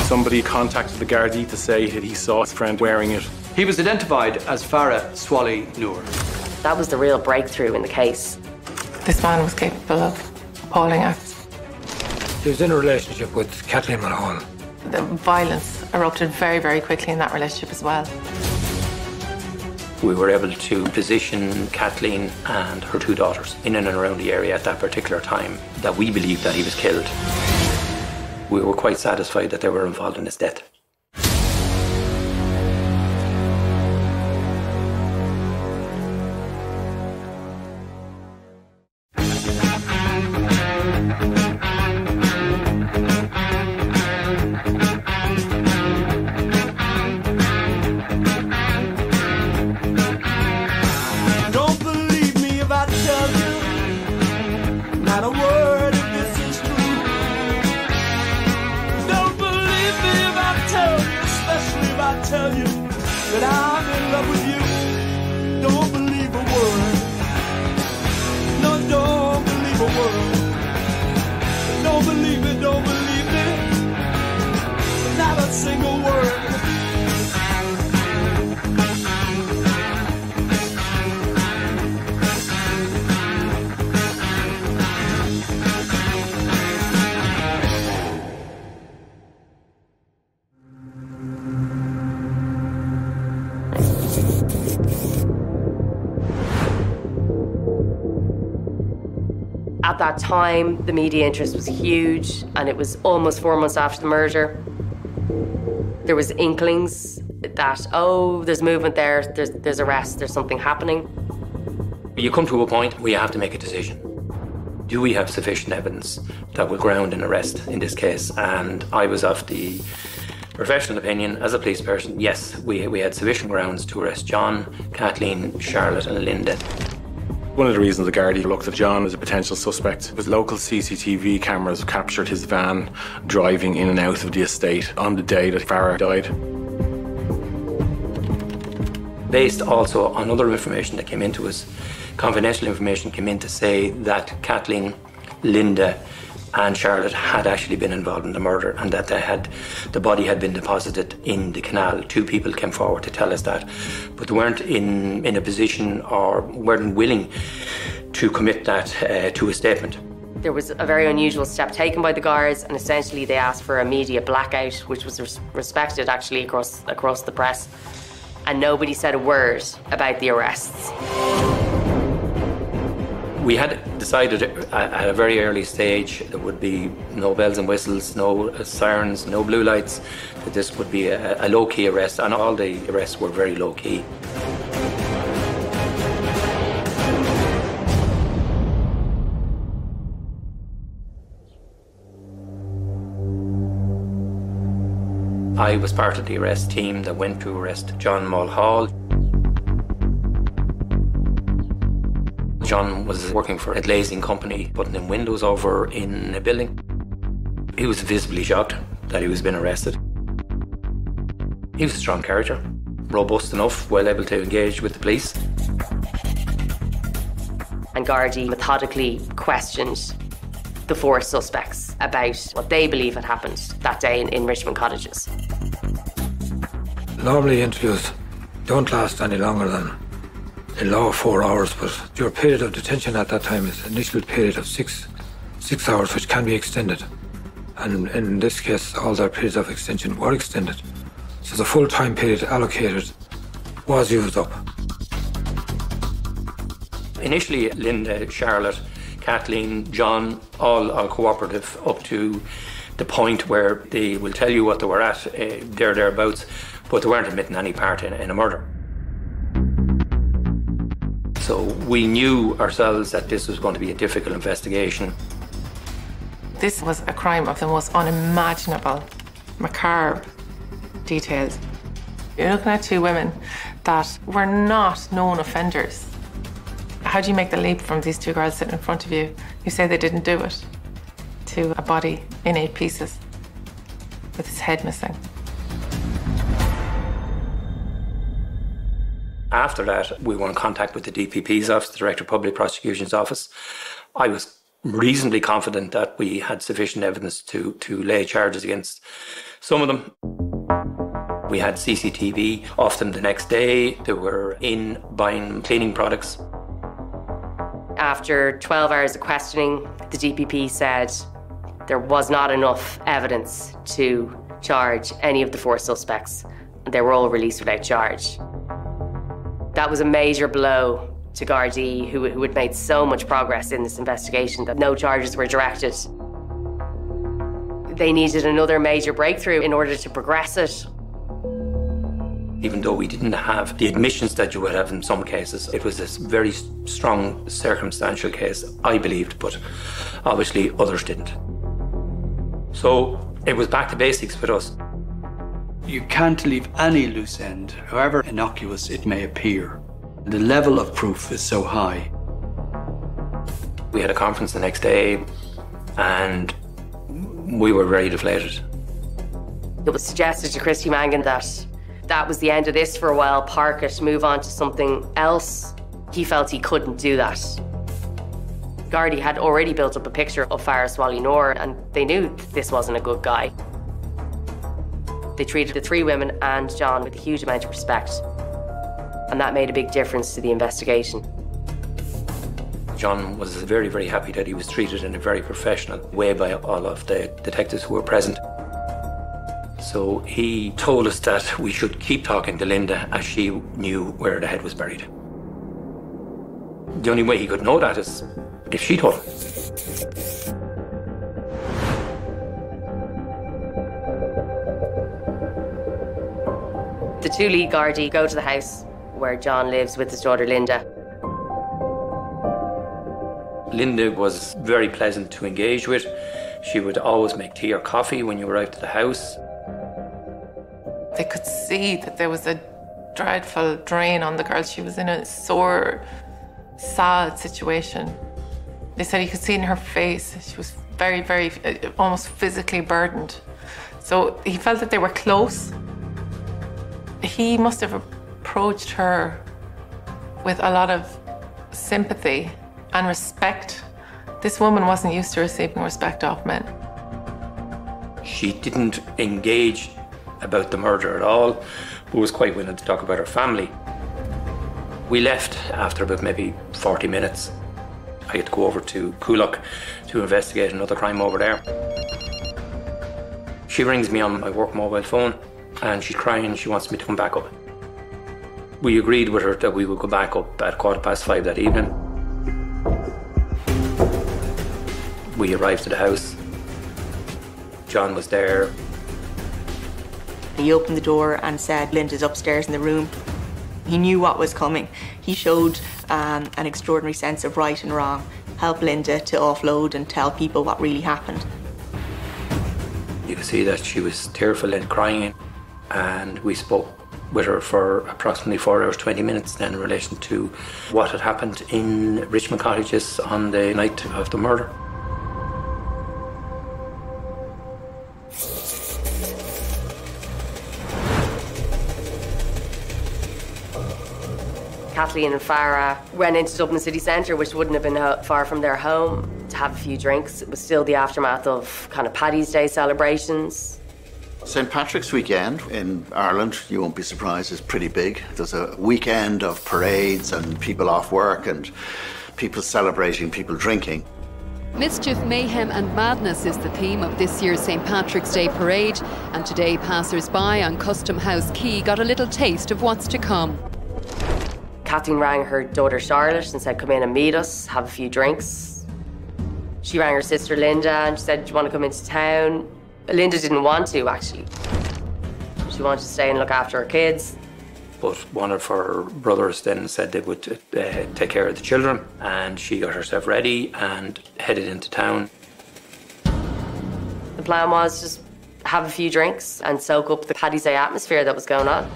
Somebody contacted the Gardaí to say that he saw his friend wearing it. He was identified as Farah Swally Noor. That was the real breakthrough in the case. This man was capable of appalling acts. He was in a relationship with Kathleen Mulholland. The violence erupted very, very quickly in that relationship as well. We were able to position Kathleen and her 2 daughters in and around the area at that particular time that we believed that he was killed. We were quite satisfied that they were involved in his death. Don't believe me if I At that time, the media interest was huge, and it was almost 4 months after the murder. There was inklings that, oh, there's movement there, there's arrest, there's something happening. You come to a point where you have to make a decision. Do we have sufficient evidence that will ground an arrest in this case? And I was of the professional opinion, as a police person, yes, we had sufficient grounds to arrest John, Kathleen, Charlotte and Linda. One of the reasons the Gardaí looked at John as a potential suspect was local CCTV cameras captured his van driving in and out of the estate on the day that Farah died. Based also on other information that came into us, confidential information came in to say that Kathleen, Linda and Charlotte had actually been involved in the murder, and that the body had been deposited in the canal. 2 people came forward to tell us that, but they weren't in a position or weren't willing to commit that to a statement. There was a very unusual step taken by the guards, and essentially they asked for a media blackout, which was respected actually across the press, and nobody said a word about the arrests. We had decided at a very early stage there would be no bells and whistles, no sirens, no blue lights, that this would be a low-key arrest, and all the arrests were very low-key. I was part of the arrest team that went to arrest John Mulhall. John was working for a glazing company, putting in windows over in a building. He was visibly shocked that he was being arrested. He was a strong character, robust enough, well able to engage with the police. And Gardaí methodically questioned the 4 suspects about what they believe had happened that day in Richmond Cottages. Normally interviews don't last any longer than in law 4 hours, but your period of detention at that time is an initial period of 6 hours, which can be extended. And in this case, all their periods of extension were extended. So the full time period allocated was used up. Initially, Linda, Charlotte, Kathleen, John, all cooperative up to the point where they will tell you what they were at, thereabouts, but they weren't admitting any part in a murder. So we knew ourselves that this was going to be a difficult investigation. This was a crime of the most unimaginable, macabre details. You're looking at 2 women that were not known offenders. How do you make the leap from these 2 girls sitting in front of you who say they didn't do it to a body in 8 pieces with its head missing? After that, we were in contact with the DPP's office, the Director of Public Prosecution's office. I was reasonably confident that we had sufficient evidence to lay charges against some of them. We had CCTV off them the next day. They were in buying cleaning products. After 12 hours of questioning, the DPP said there was not enough evidence to charge any of the 4 suspects. They were all released without charge. That was a major blow to Gardaí, who had made so much progress in this investigation that no charges were directed. They needed another major breakthrough in order to progress it. Even though we didn't have the admissions that you would have in some cases, it was a very strong circumstantial case, I believed, but obviously others didn't. So it was back to basics with us. You can't leave any loose end, however innocuous it may appear. The level of proof is so high. We had a conference the next day and we were very deflated. It was suggested to Christy Mangan that was the end of this for a while, park it, move on to something else. He felt he couldn't do that. Gardaí had already built up a picture of Farah Swally Noor, and they knew this wasn't a good guy. They treated the 3 women and John with a huge amount of respect, and that made a big difference to the investigation. John was very, very happy that he was treated in a very professional way by all of the detectives who were present. So he told us that we should keep talking to Linda as she knew where the head was buried. The only way he could know that is if she told him. The two lead Gardaí go to the house where John lives with his daughter Linda. Linda was very pleasant to engage with. She would always make tea or coffee when you arrived at the house. They could see that there was a dreadful drain on the girl. She was in a sore, sad situation. They said he could see in her face she was very, very, almost physically burdened. So he felt that they were close. He must have approached her with a lot of sympathy and respect. This woman wasn't used to receiving respect off men. She didn't engage about the murder at all, but was quite willing to talk about her family. We left after about maybe 40 minutes. I had to go over to Coolock to investigate another crime over there. She rings me on my work mobile phone and she's crying. She wants me to come back up. We agreed with her that we would go back up at 5:15 that evening. We arrived at the house. John was there. He opened the door and said, "Linda's upstairs in the room." He knew what was coming. He showed an extraordinary sense of right and wrong, helped Linda to offload and tell people what really happened. You could see that she was tearful and crying, and we spoke with her for approximately 4 hours, 20 minutes then in relation to what had happened in Richmond Cottages on the night of the murder. Kathleen and Farah went into Dublin city centre, which wouldn't have been far from their home, to have a few drinks. It was still the aftermath of kind of Paddy's Day celebrations. St. Patrick's weekend in Ireland, you won't be surprised, is pretty big. There's a weekend of parades and people off work and people celebrating, people drinking. Mischief, mayhem and madness is the theme of this year's St. Patrick's Day parade, and today passers-by on Custom House Quay got a little taste of what's to come. Kathleen rang her daughter Charlotte and said, "Come in and meet us, have a few drinks." She rang her sister Linda and she said, "Do you want to come into town?" Linda didn't want to, actually. She wanted to stay and look after her kids. But one of her brothers then said they would take care of the children, and she got herself ready and headed into town. The plan was just have a few drinks and soak up the Paddy's Day atmosphere that was going on.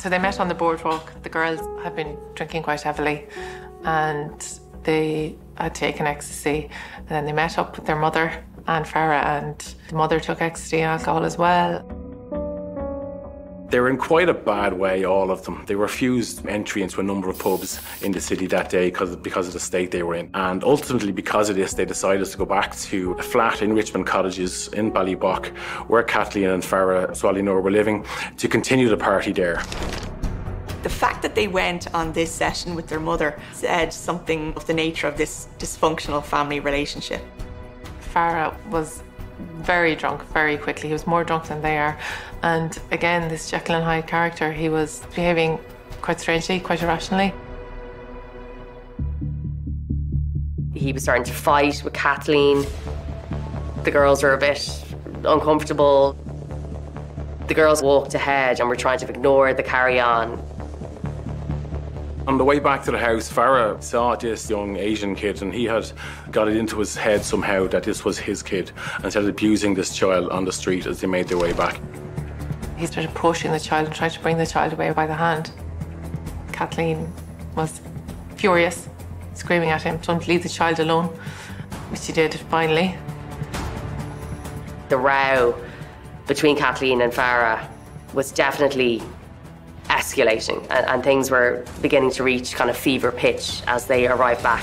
So they met on the boardwalk. The girls had been drinking quite heavily and they had taken ecstasy. And then they met up with their mother and Farah, and the mother took ecstasy and alcohol as well. They were in quite a bad way, all of them. They refused entry into a number of pubs in the city that day because of the state they were in. And ultimately, because of this, they decided to go back to a flat in Richmond Cottages in Ballybock, where Kathleen and Farah Swallynor were living, to continue the party there. The fact that they went on this session with their mother said something of the nature of this dysfunctional family relationship. Farah was very drunk very quickly. He was more drunk than they are. And again, this Jekyll and Hyde character, he was behaving quite strangely, quite irrationally. He was starting to fight with Kathleen. The girls were a bit uncomfortable. The girls walked ahead and were trying to ignore the carry-on. On the way back to the house, Farah saw this young Asian kid, and he had got it into his head somehow that this was his kid, and started abusing this child on the street as they made their way back. He started pushing the child and tried to bring the child away by the hand. Kathleen was furious, screaming at him, told him to leave the child alone, which he did finally. The row between Kathleen and Farah was definitely escalating, and things were beginning to reach kind of fever pitch as they arrived back.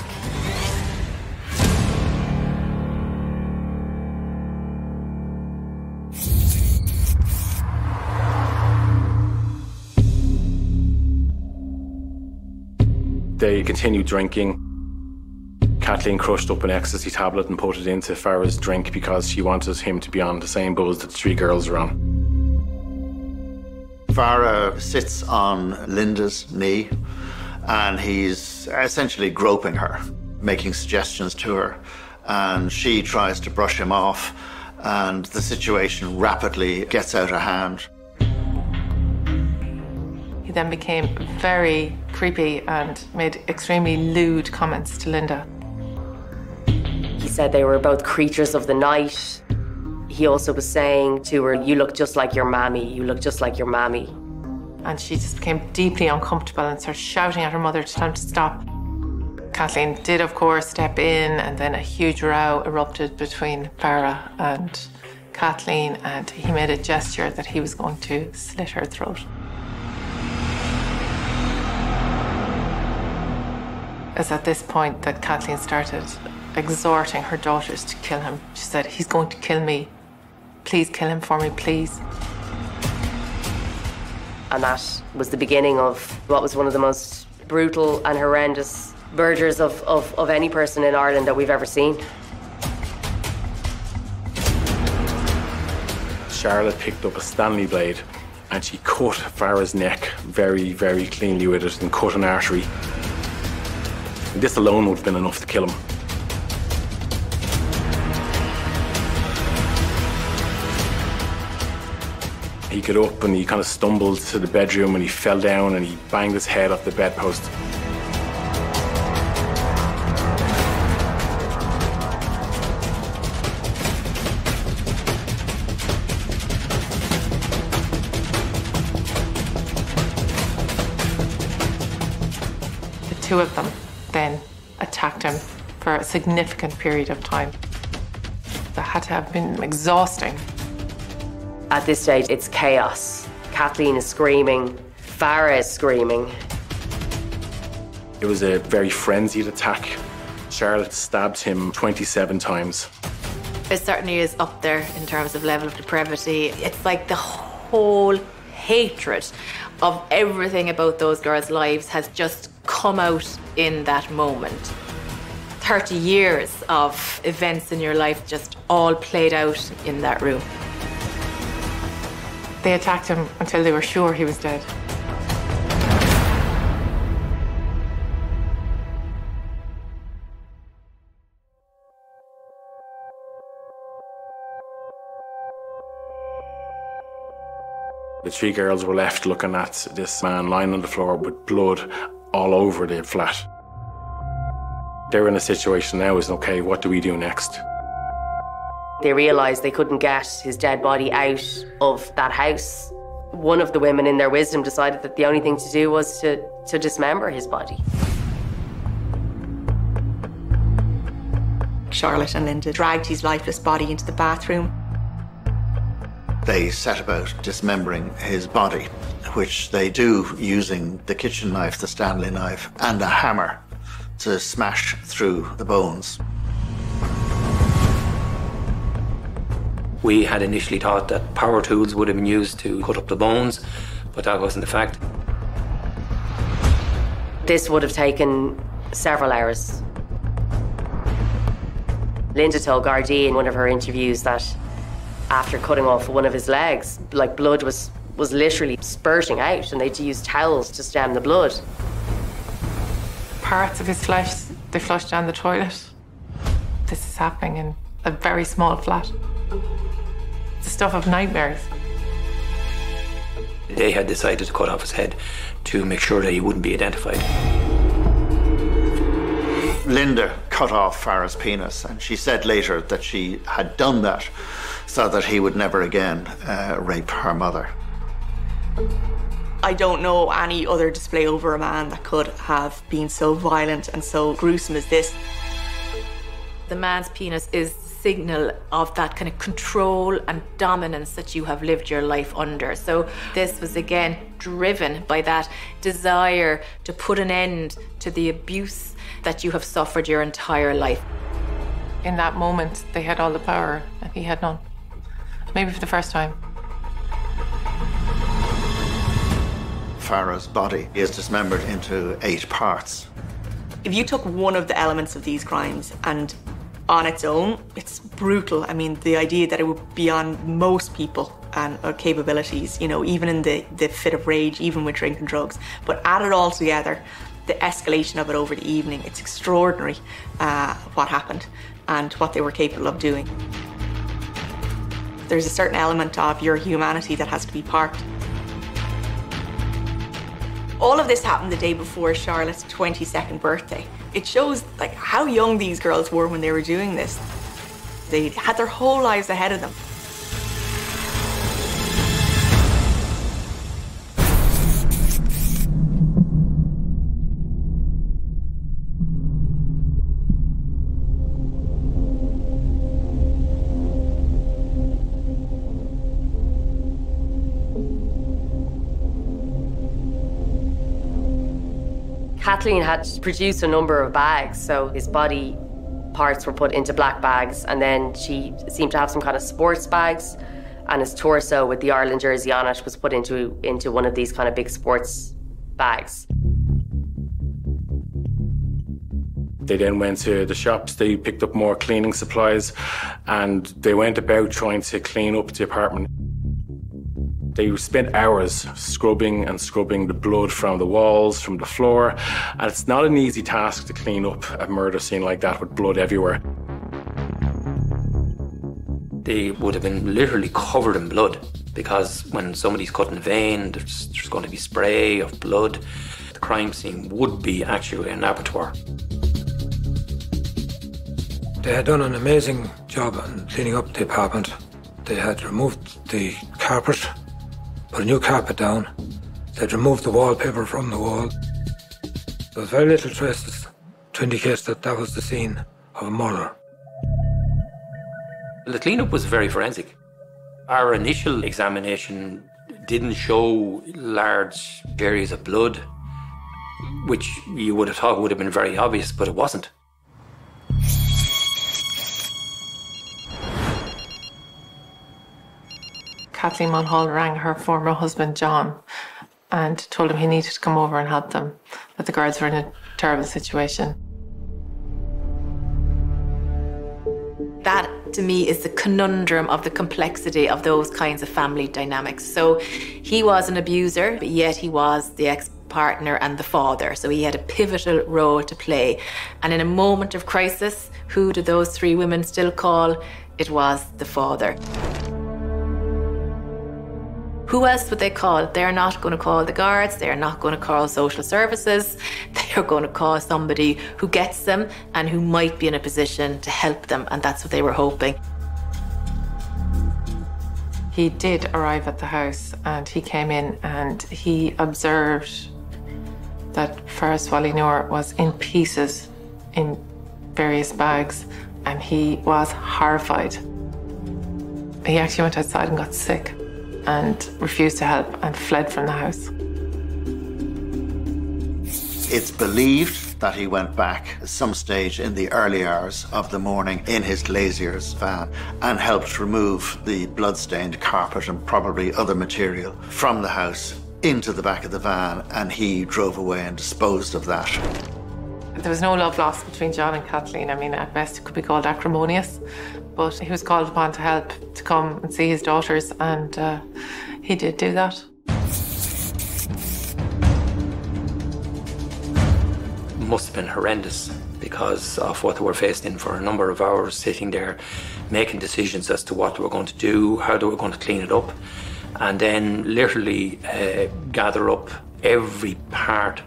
They continued drinking. Kathleen crushed up an ecstasy tablet and put it into Farah's drink because she wanted him to be on the same buzz that the three girls were on. Farah sits on Linda's knee and he's essentially groping her, making suggestions to her, and she tries to brush him off, and the situation rapidly gets out of hand. He then became very creepy and made extremely lewd comments to Linda. He said they were both creatures of the night. He also was saying to her, "You look just like your mammy, you look just like your mammy." And she just became deeply uncomfortable and started shouting at her mother to tell him to stop. Kathleen did, of course, step in, and then a huge row erupted between Farah and Kathleen, and he made a gesture that he was going to slit her throat. It's at this point that Kathleen started exhorting her daughters to kill him. She said, "He's going to kill me. Please kill him for me, please." And that was the beginning of what was one of the most brutal and horrendous murders of any person in Ireland that we've ever seen. Charlotte picked up a Stanley blade and she cut Farah's neck very, very cleanly with it and cut an artery. This alone would have been enough to kill him. He got up and he kind of stumbled to the bedroom and he fell down and he banged his head off the bedpost. The two of them then attacked him for a significant period of time. That had to have been exhausting. At this stage, it's chaos. Kathleen is screaming, Farah is screaming. It was a very frenzied attack. Charlotte stabbed him 27 times. It certainly is up there in terms of level of depravity. It's like the whole hatred of everything about those girls' lives has just come out in that moment. 30 years of events in your life just all played out in that room. They attacked him until they were sure he was dead. The three girls were left looking at this man lying on the floor with blood all over the flat. They're in a situation now is, okay, what do we do next? They realised they couldn't get his dead body out of that house. One of the women, in their wisdom, decided that the only thing to do was to dismember his body. Charlotte and Linda dragged his lifeless body into the bathroom. They set about dismembering his body, which they do using the kitchen knife, the Stanley knife, and a hammer to smash through the bones. We had initially thought that power tools would have been used to cut up the bones, but that wasn't the fact. This would have taken several hours. Linda told Gardaí in one of her interviews that after cutting off one of his legs, like blood was literally spurting out, and they'd use towels to stem the blood. Parts of his flesh, they flushed down the toilet. This is happening in a very small flat. The stuff of nightmares. They had decided to cut off his head to make sure that he wouldn't be identified. Linda cut off Farah's penis, and she said later that she had done that so that he would never again rape her mother. I don't know any other display over a man that could have been so violent and so gruesome as this. The man's penis is signal of that kind of control and dominance that you have lived your life under. So this was again driven by that desire to put an end to the abuse that you have suffered your entire life. In that moment, they had all the power and he had none. Maybe for the first time. Farah's body is dismembered into 8 parts. If you took one of the elements of these crimes and on its own, it's brutal. I mean, the idea that it would be beyond most people and capabilities, you know, even in the fit of rage, even with drinking drugs. But add it all together, the escalation of it over the evening, it's extraordinary what happened and what they were capable of doing. There's a certain element of your humanity that has to be parked. All of this happened the day before Charlotte's 22nd birthday. It shows like how young these girls were when they were doing this. They had their whole lives ahead of them. Kathleen had produced a number of bags, so his body parts were put into black bags, and then she seemed to have some kind of sports bags, and his torso with the Ireland jersey on it was put into one of these kind of big sports bags. They then went to the shops, they picked up more cleaning supplies, and they went about trying to clean up the apartment. They spent hours scrubbing and scrubbing the blood from the walls, from the floor, and it's not an easy task to clean up a murder scene like that with blood everywhere. They would have been literally covered in blood, because when somebody's cut in a vein, there's going to be spray of blood. The crime scene would be actually an abattoir. They had done an amazing job on cleaning up the apartment. They had removed the carpet, put a new carpet down. They'd removed the wallpaper from the wall. There was very little traces to indicate that that was the scene of a murder. The cleanup was very forensic. Our initial examination didn't show large areas of blood, which you would have thought would have been very obvious, but it wasn't. Kathleen Mulhall rang her former husband, John, and told him he needed to come over and help them, that the guards were in a terrible situation. That, to me, is the conundrum of the complexity of those kinds of family dynamics. So he was an abuser, but yet he was the ex-partner and the father. So he had a pivotal role to play. And in a moment of crisis, who did those three women still call? It was the father. Who else would they call? They're not going to call the guards, they're not going to call social services, they're going to call somebody who gets them and who might be in a position to help them, and that's what they were hoping. He did arrive at the house and he came in and he observed that Faris Wali Noor was in pieces in various bags, and he was horrified. He actually went outside and got sick and refused to help and fled from the house. It's believed that he went back at some stage in the early hours of the morning in his glazier's van and helped remove the blood-stained carpet and probably other material from the house into the back of the van, and he drove away and disposed of that. There was no love lost between John and Kathleen. I mean, at best it could be called acrimonious, but he was called upon to help, to come and see his daughters, and he did do that. Must have been horrendous because of what they were faced in for a number of hours, sitting there making decisions as to what they were going to do, how they were going to clean it up, and then literally gather up every part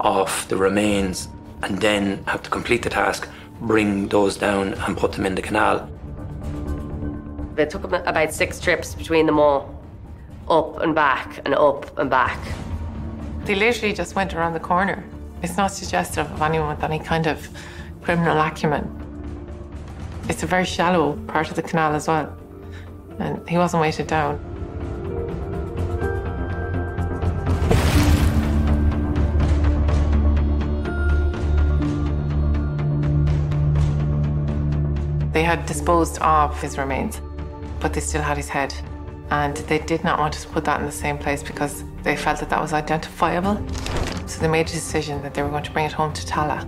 of the remains and then have to complete the task, bring those down and put them in the canal. It took about 6 trips between them all, up and back and up and back. They literally just went around the corner. It's not suggestive of anyone with any kind of criminal acumen. It's a very shallow part of the canal as well, and he wasn't weighted down. They had disposed of his remains, but they still had his head. And they did not want to put that in the same place because they felt that that was identifiable. So they made a decision that they were going to bring it home to Tala.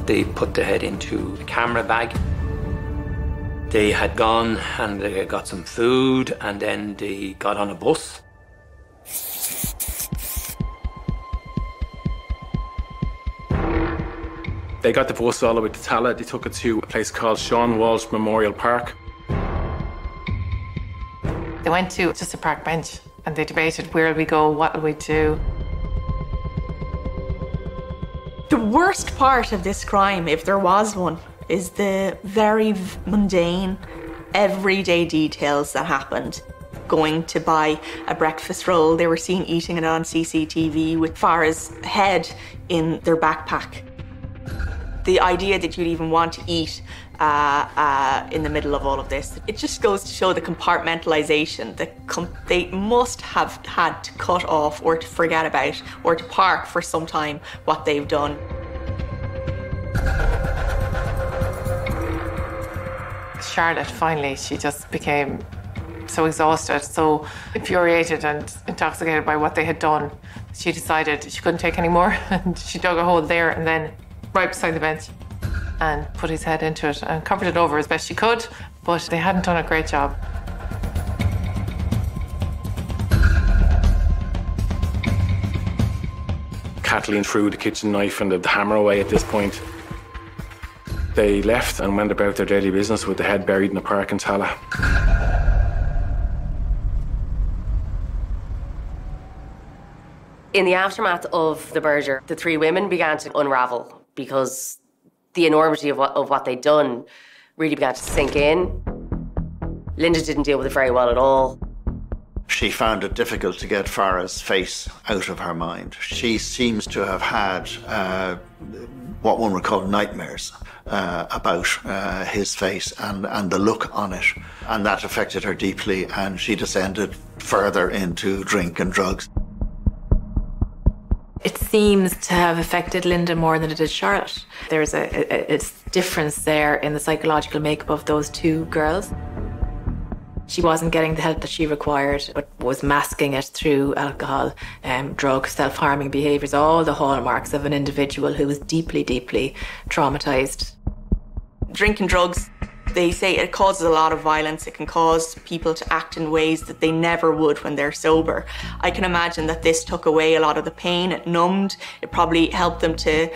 They put the head into a camera bag. They had gone and they got some food, and then they got on a bus. They got the bus all the way to Tala. They took it to a place called Sean Walsh Memorial Park. They went to just a park bench and they debated, where will we go, what will we do? The worst part of this crime, if there was one, is the very mundane, everyday details that happened. Going to buy a breakfast roll, they were seen eating it on CCTV with Farah's head in their backpack. The idea that you'd even want to eat in the middle of all of this, it just goes to show the compartmentalization that they must have had to cut off or to forget about or to park for some time what they've done. Charlotte, finally, she just became so exhausted, so infuriated and intoxicated by what they had done. She decided she couldn't take any more, and she dug a hole there and then right beside the bench and put his head into it and covered it over as best she could, but they hadn't done a great job. Kathleen threw the kitchen knife and the hammer away at this point. They left and went about their daily business with the head buried in a park in Tala. In the aftermath of the murder, the three women began to unravel because the enormity of what they'd done really began to sink in. Linda didn't deal with it very well at all. She found it difficult to get Farah's face out of her mind. She seems to have had what one would call nightmares about his face and the look on it. And that affected her deeply, and she descended further into drink and drugs. It seems to have affected Linda more than it did Charlotte. There's a difference there in the psychological makeup of those two girls. She wasn't getting the help that she required, but was masking it through alcohol, drugs, self-harming behaviours, all the hallmarks of an individual who was deeply, deeply traumatised. Drink and drugs, they say it causes a lot of violence. It can cause people to act in ways that they never would when they're sober. I can imagine that this took away a lot of the pain. It numbed. It probably helped them to,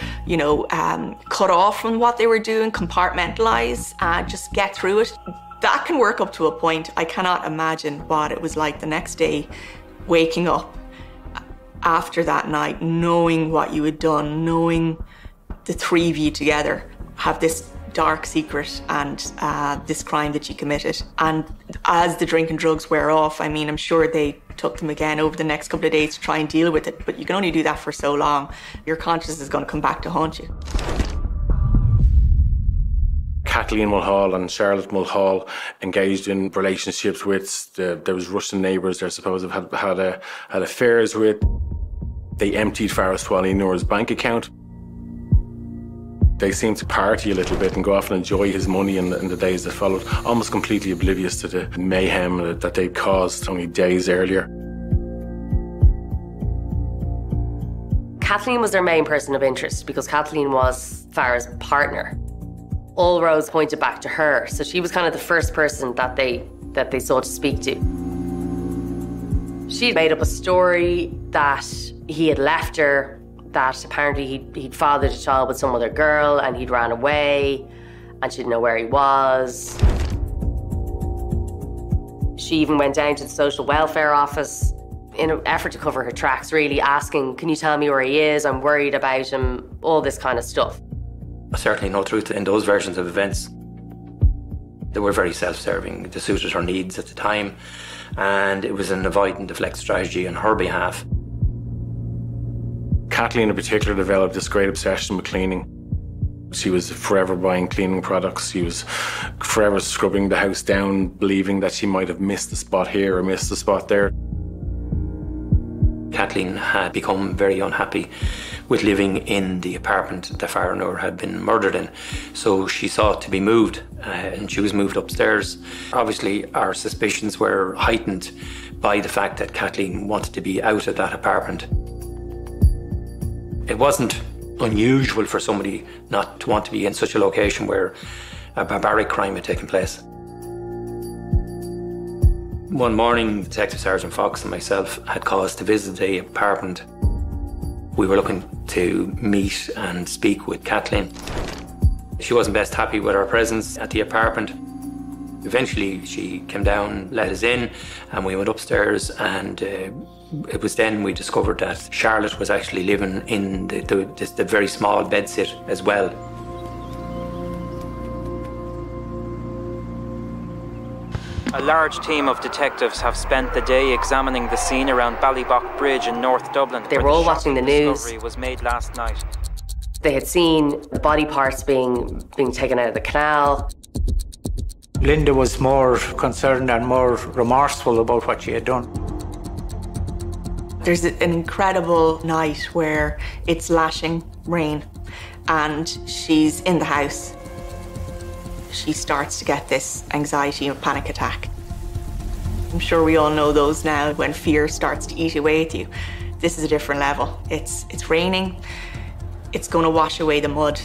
cut off from what they were doing, compartmentalise, just get through it. That can work up to a point. I cannot imagine what it was like the next day, waking up after that night, knowing what you had done, knowing the three of you together have this dark secret and this crime that you committed. And as the drink and drugs wear off, I mean, I'm sure they took them again over the next couple of days to try and deal with it, but you can only do that for so long. Your conscience is going to come back to haunt you. Kathleen Mulhall and Charlotte Mulhall engaged in relationships with, there was Russian neighbours they're supposed to have had affairs with. They emptied Farah Swally Noor's bank account. They seemed to party a little bit and go off and enjoy his money in the days that followed, almost completely oblivious to the mayhem that they'd caused only days earlier. Kathleen was their main person of interest because Kathleen was Farah's partner. All roads pointed back to her, so she was kind of the first person that they sought to speak to. She'd made up a story that he had left her, that apparently he'd fathered a child with some other girl and he'd ran away and she didn't know where he was. She even went down to the social welfare office in an effort to cover her tracks, really asking, can you tell me where he is? I'm worried about him, all this kind of stuff. Certainly no truth in those versions of events. They were very self-serving. They suited her needs at the time, and it was an avoid and deflect strategy on her behalf. Kathleen in particular developed this great obsession with cleaning. She was forever buying cleaning products. She was forever scrubbing the house down, believing that she might have missed a spot here or missed a spot there. Kathleen had become very unhappy with living in the apartment that Farah Noor had been murdered in. So she sought to be moved, and she was moved upstairs. Obviously, our suspicions were heightened by the fact that Kathleen wanted to be out of that apartment. It wasn't unusual for somebody not to want to be in such a location where a barbaric crime had taken place. One morning, Detective Sergeant Fox and myself had cause to visit the apartment. We were looking to meet and speak with Kathleen. She wasn't best happy with our presence at the apartment. Eventually, she came down, let us in, and we went upstairs, and it was then we discovered that Charlotte was actually living in the very small bedsit as well. A large team of detectives have spent the day examining the scene around Ballybock Bridge in North Dublin. They were all watching the news. Discovery was made last night. They had seen the body parts being taken out of the canal. Linda was more concerned and more remorseful about what she had done. There's an incredible night where it's lashing rain and she's in the house. She starts to get this anxiety and panic attack. I'm sure we all know those now when fear starts to eat away at you. This is a different level. It's raining. It's going to wash away the mud.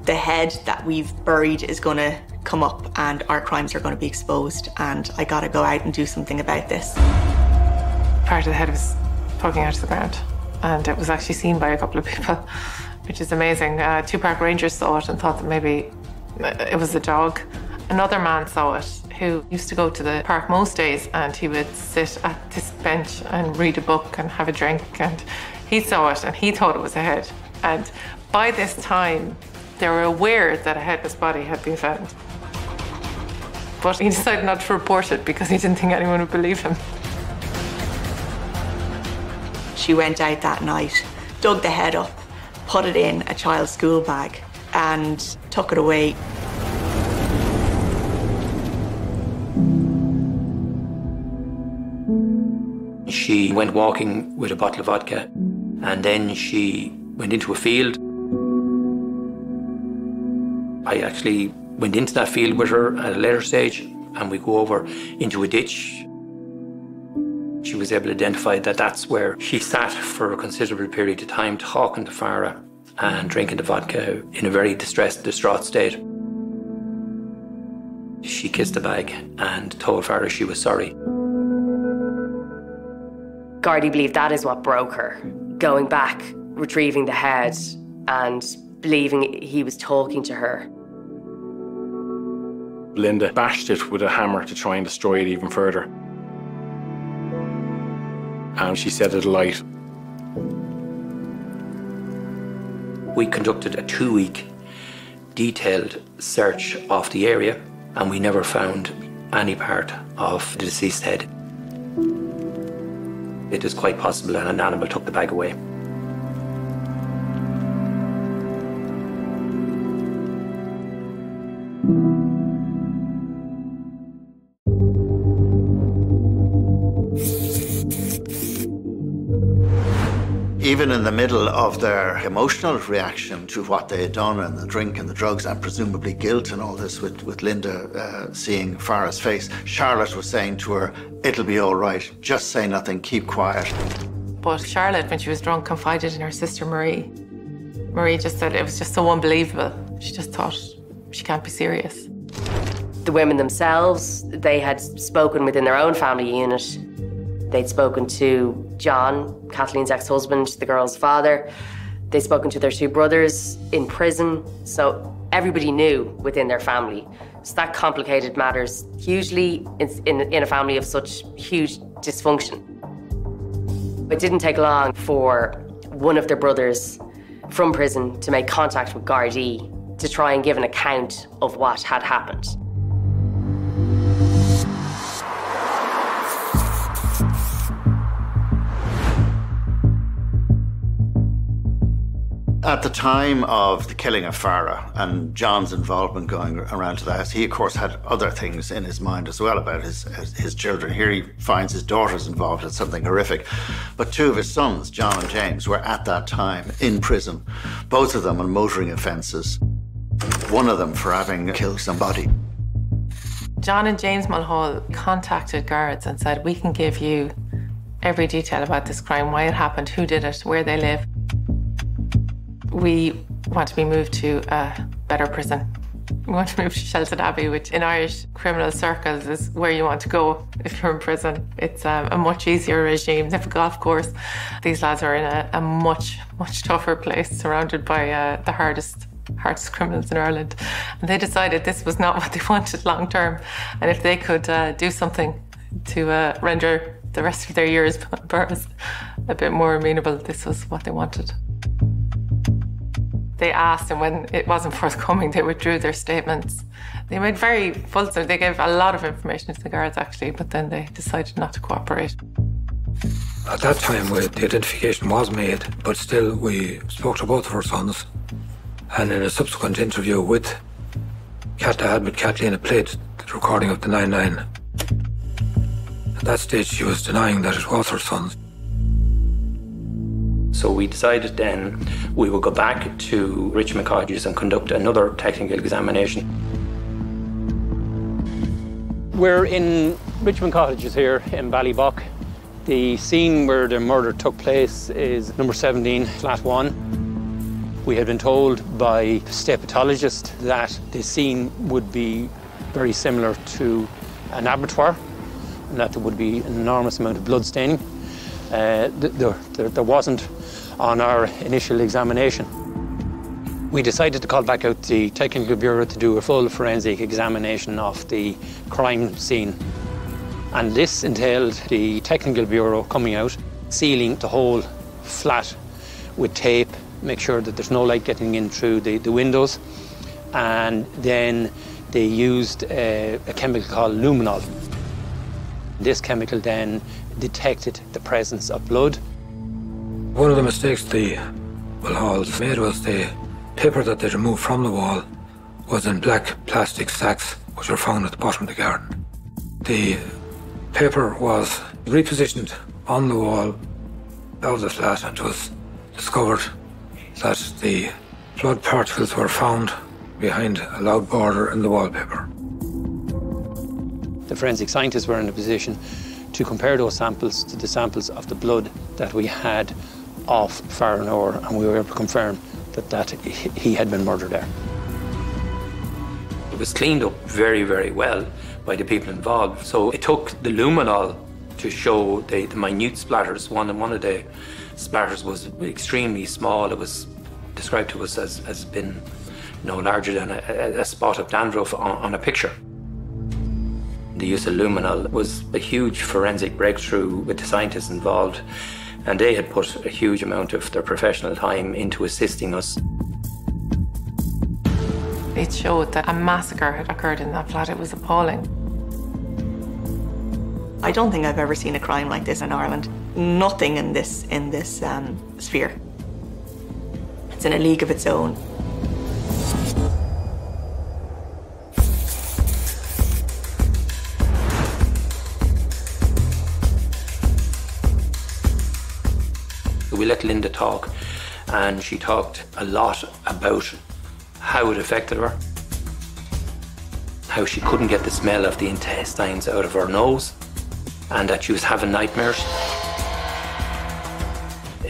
The head that we've buried is going to come up and our crimes are going to be exposed, and I got to go out and do something about this. Part of the head was poking out of the ground, and it was actually seen by a couple of people, which is amazing. Two park rangers saw it and thought that maybe it was a dog. Another man saw it who used to go to the park most days, and he would sit at this bench and read a book and have a drink, and he saw it and he thought it was a head. And by this time, they were aware that a headless body had been found. But he decided not to report it because he didn't think anyone would believe him. She went out that night, dug the head up, put it in a child's school bag and took it away. She went walking with a bottle of vodka, and then she went into a field. I actually went into that field with her at a later stage, and we go over into a ditch. She was able to identify that that's where she sat for a considerable period of time talking to Farah and drinking the vodka in a very distraught state. She kissed the bag and told Farah she was sorry. Gardaí believed that is what broke her. Going back, retrieving the head, and believing he was talking to her. Linda bashed it with a hammer to try and destroy it even further. And she set it alight. We conducted a 2-week detailed search of the area, and we never found any part of the deceased head. It is quite possible that an animal took the bag away. Even in the middle of their emotional reaction to what they had done and the drink and the drugs and presumably guilt and all this with Linda seeing Farah's face, Charlotte was saying to her, "It'll be all right, just say nothing, keep quiet." But Charlotte, when she was drunk, confided in her sister Marie. Marie just said it was just so unbelievable. She just thought, she can't be serious. The women themselves, they had spoken within their own family unit. They'd spoken to John, Kathleen's ex-husband, the girl's father. They'd spoken to their 2 brothers in prison. So everybody knew within their family. So that complicated matters hugely in a family of such huge dysfunction. It didn't take long for one of their brothers from prison to make contact with Gardaí to try and give an account of what had happened. At the time of the killing of Farah and John's involvement going around to the house, he of course had other things in his mind as well about his children. Here he finds his daughters involved in something horrific. But 2 of his sons, John and James, were at that time in prison, both of them on motoring offences, one of them for having killed somebody. John and James Mulhall contacted guards and said, "We can give you every detail about this crime, why it happened, who did it, where they live." We want to be moved to a better prison. We want to move to Shelton Abbey, which in Irish criminal circles is where you want to go if you're in prison. It's a much easier regime. They have a golf course. These lads are in a much, much tougher place, surrounded by the hardest criminals in Ireland. And they decided this was not what they wanted long term. And if they could do something to render the rest of their years bars a bit more amenable, this was what they wanted. They asked, and when it wasn't forthcoming, they withdrew their statements. They made very fulsome, they gave a lot of information to the guards actually, but then they decided not to cooperate. At that time, the identification was made, but still we spoke to both of our sons. And in a subsequent interview with Kathleen had played the recording of the 9/9. At that stage, she was denying that it was her son's. So we decided then we would go back to Richmond Cottages and conduct another technical examination. We're in Richmond Cottages here in Ballybock. The scene where the murder took place is number 17, flat 1. We had been told by the state pathologist that the scene would be very similar to an abattoir and that there would be an enormous amount of blood staining. There wasn't on our initial examination. We decided to call back out the Technical Bureau to do a full forensic examination of the crime scene. And this entailed the Technical Bureau coming out, sealing the whole flat with tape, make sure that there's no light getting in through the windows. And then they used a chemical called luminol. This chemical then detected the presence of blood. One of the mistakes the Mulhalls made was the paper that they removed from the wall was in black plastic sacks, which were found at the bottom of the garden. The paper was repositioned on the wall of the flat, and it was discovered that the blood particles were found behind a loud border in the wallpaper. The forensic scientists were in a position to compare those samples to the samples of the blood that we had off Farranore, and we were able to confirm that he had been murdered there. It was cleaned up very, very well by the people involved. So it took the luminol to show the minute splatters. One of the splatters was extremely small. It was described to us as being no larger than a spot of dandruff on a picture. The use of luminol was a huge forensic breakthrough with the scientists involved, and they had put a huge amount of their professional time into assisting us. It showed that a massacre had occurred in that flat. It was appalling. I don't think I've ever seen a crime like this in Ireland. Nothing in this sphere. It's in a league of its own. We let Linda talk, and she talked a lot about how it affected her, how she couldn't get the smell of the intestines out of her nose, and that she was having nightmares.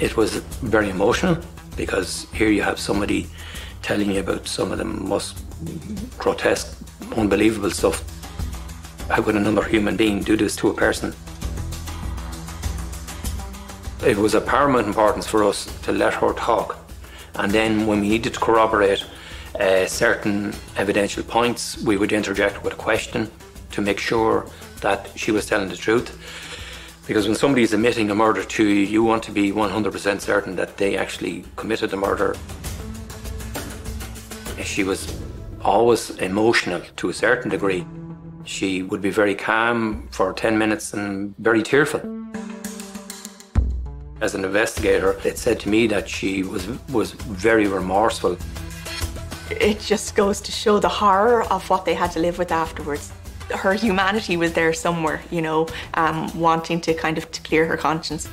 It was very emotional, because here you have somebody telling you about some of the most grotesque, unbelievable stuff. How could another human being do this to a person? It was of paramount importance for us to let her talk, and then when we needed to corroborate certain evidential points, we would interject with a question to make sure that she was telling the truth. Because when somebody is admitting a murder to you, you want to be 100% certain that they actually committed the murder. She was always emotional to a certain degree. She would be very calm for 10 minutes and very tearful. As an investigator, it said to me that she was very remorseful. It just goes to show the horror of what they had to live with afterwards. Her humanity was there somewhere, you know, wanting to kind of clear her conscience.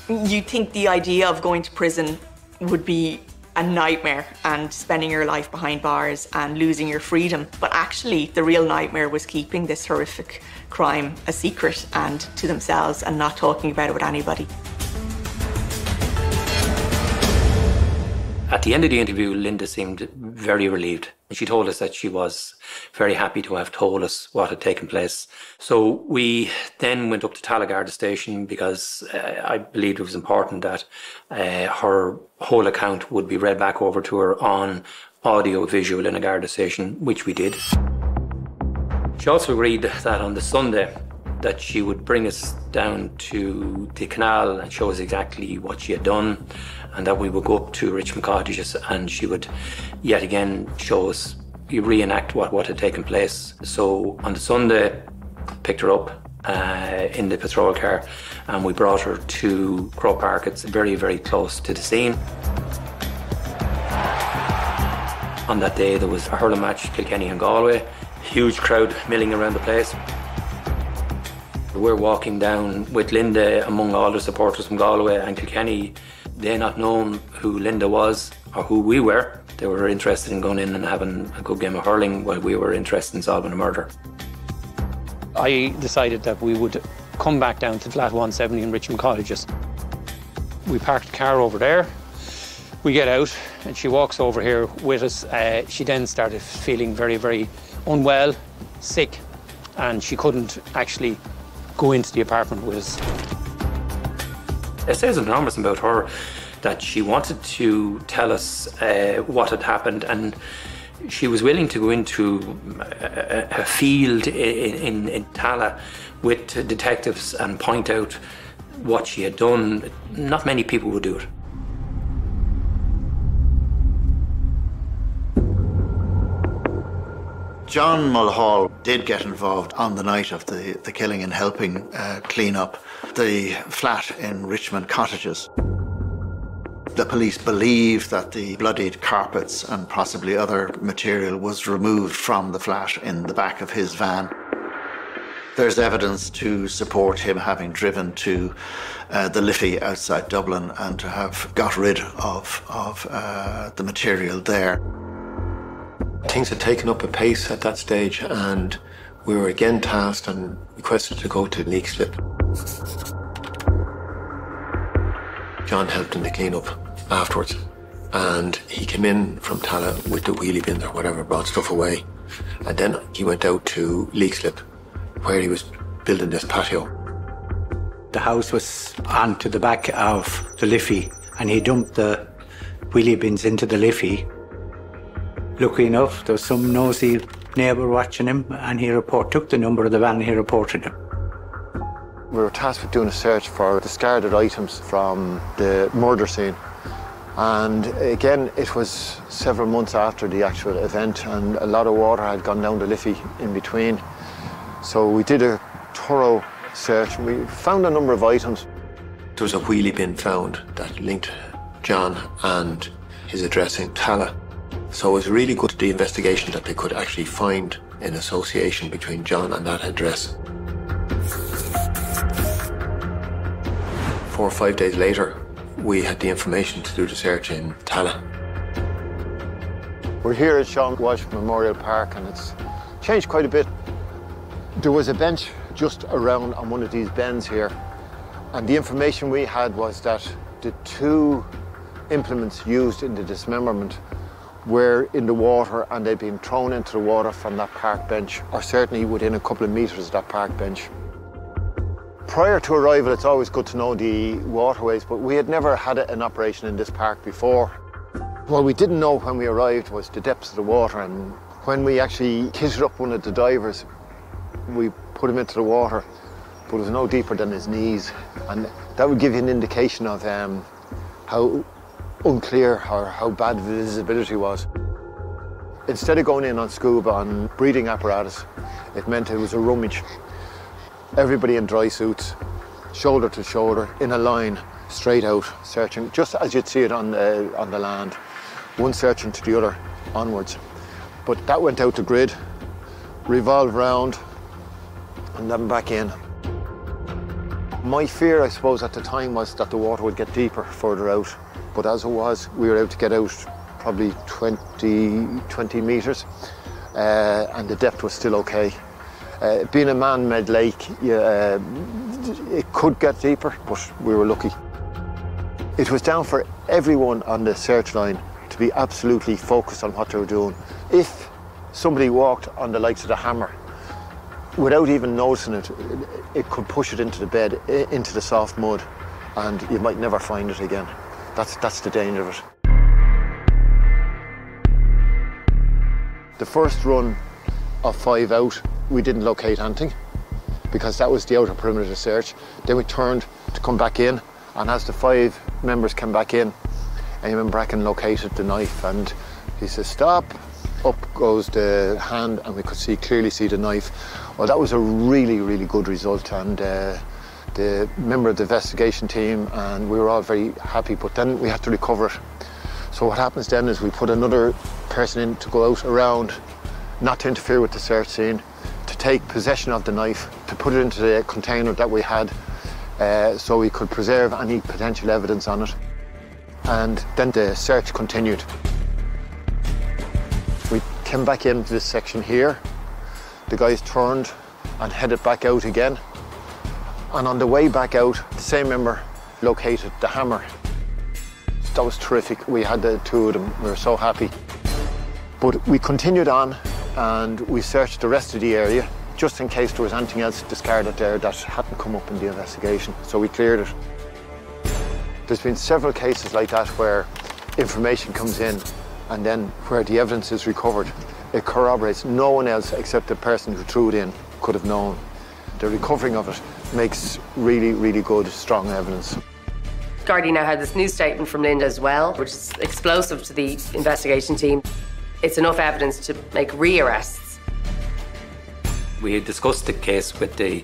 You'd think the idea of going to prison would be a nightmare and spending your life behind bars and losing your freedom. But actually, the real nightmare was keeping this horrific crime a secret and to themselves and not talking about it with anybody. At At the end of the interview, Linda seemed very relieved. She told us that she was very happy to have told us what had taken place. So we then went up to Tallagarda station because I believed it was important that her whole account would be read back over to her on audio visual in a Garda station, which we did. She also agreed that on the Sunday that she would bring us down to the canal and show us exactly what she had done, and that we would go up to Richmond Cottages and she would yet again show us, reenact what had taken place. So on the Sunday, picked her up in the patrol car and we brought her to Croke Park. It's very, very close to the scene. On that day there was a hurling match, Kilkenny and Galway. Huge crowd milling around the place. We're walking down with Linda among all the supporters from Galway and Kilkenny. They not knowing who Linda was or who we were. They were interested in going in and having a good game of hurling while we were interested in solving a murder. I decided that we would come back down to flat 170 in Richmond Cottages. We parked the car over there. We get out and she walks over here with us. She then started feeling very, very unwell, sick, and she couldn't actually go into the apartment with us. It says enormous about her that she wanted to tell us what had happened, and she was willing to go into a field in Tala with detectives and point out what she had done. Not many people would do it. John Mulhall did get involved on the night of the killing in helping clean up the flat in Richmond Cottages. The police believe that the bloodied carpets and possibly other material was removed from the flat in the back of his van. There's evidence to support him having driven to the Liffey outside Dublin and to have got rid of the material there. Things had taken up a pace at that stage and we were again tasked and requested to go to Leixlip. John helped in the clean-up afterwards and he came in from Tala with the wheelie bins or whatever, brought stuff away, and then he went out to Leixlip where he was building this patio. The house was onto the back of the Liffey and he dumped the wheelie bins into the Liffey. Lucky enough, there was some nosy neighbour watching him and he took the number of the van and he reported him. We were tasked with doing a search for discarded items from the murder scene. And again, it was several months after the actual event and a lot of water had gone down the Liffey in between. So we did a thorough search. We found a number of items. There was a wheelie bin found that linked John and his address in Tala. So it was really good, the investigation, that they could actually find an association between John and that address. 4 or 5 days later, we had the information to do the search in Tala. We're here at Sean Walsh Memorial Park and it's changed quite a bit. There was a bench just around on one of these bends here, and the information we had was that the 2 implements used in the dismemberment were in the water and they'd been thrown into the water from that park bench, or certainly within a couple of metres of that park bench. Prior to arrival, it's always good to know the waterways, but we had never had an operation in this park before. What we didn't know when we arrived was the depths of the water, and when we actually kitted up one of the divers, we put him into the water, but it was no deeper than his knees, and that would give you an indication of how unclear or how bad the visibility was. Instead of going in on scuba on breathing apparatus, it meant it was a rummage. Everybody in dry suits, shoulder to shoulder, in a line, straight out, searching, just as you'd see it on the land. One searching to the other, onwards. But that went out to grid, revolved round, and then back in. My fear, I suppose, at the time was that the water would get deeper further out. But as it was, we were able to get out probably 20 metres, and the depth was still okay. Being a man-made lake, it could get deeper, but we were lucky. It was down for everyone on the search line to be absolutely focused on what they were doing. If somebody walked on the likes of the hammer, without even noticing it, it could push it into the bed, into the soft mud, and you might never find it again. That's the danger of it. The first run of 5 out, we didn't locate anything because that was the outer perimeter search. Then we turned to come back in, and as the 5 members came back in, Eamon Bracken located the knife, and he says, "Stop." Up goes the hand, and we could clearly see the knife. Well, that was a really, really good result, and the member of the investigation team, and we were all very happy, but then we had to recover it. So what happens then is we put another person in to go out around, not to interfere with the search scene, to take possession of the knife, to put it into the container that we had, so we could preserve any potential evidence on it. And then the search continued. We came back into this section here. The guys turned and headed back out again. And on the way back out, the same member located the hammer. That was terrific. We had the 2 of them. We were so happy. But we continued on and we searched the rest of the area just in case there was anything else discarded there that hadn't come up in the investigation. So we cleared it. There's been several cases like that where information comes in and then where the evidence is recovered, it corroborates. No one else except the person who threw it in could have known. The recovering of it makes really, really good, strong evidence. Gardaí now had this new statement from Linda as well, which is explosive to the investigation team. It's enough evidence to make re-arrests. We had discussed the case with the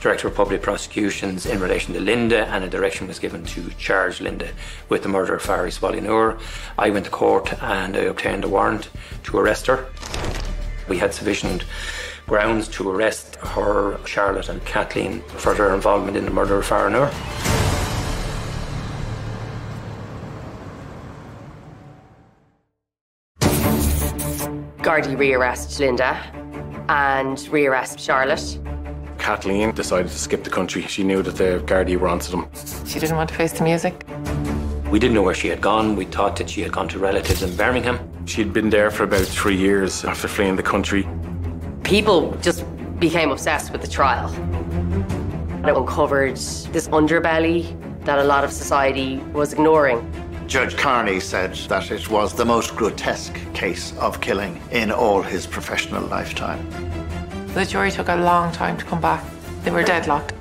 Director of Public Prosecutions in relation to Linda, and a direction was given to charge Linda with the murder of Faris Wallinur. I went to court and I obtained a warrant to arrest her. We had sufficient grounds to arrest her, Charlotte and Kathleen for their involvement in the murder of Wallinur. Gardaí re-arrest Linda and re-arrest Charlotte. Kathleen decided to skip the country. She knew that the Gardaí were onto them. She didn't want to face the music. We didn't know where she had gone. We thought that she had gone to relatives in Birmingham. She'd been there for about 3 years after fleeing the country. People just became obsessed with the trial. It uncovered this underbelly that a lot of society was ignoring. Judge Carney said that it was the most grotesque case of killing in all his professional lifetime. The jury took a long time to come back. They were deadlocked.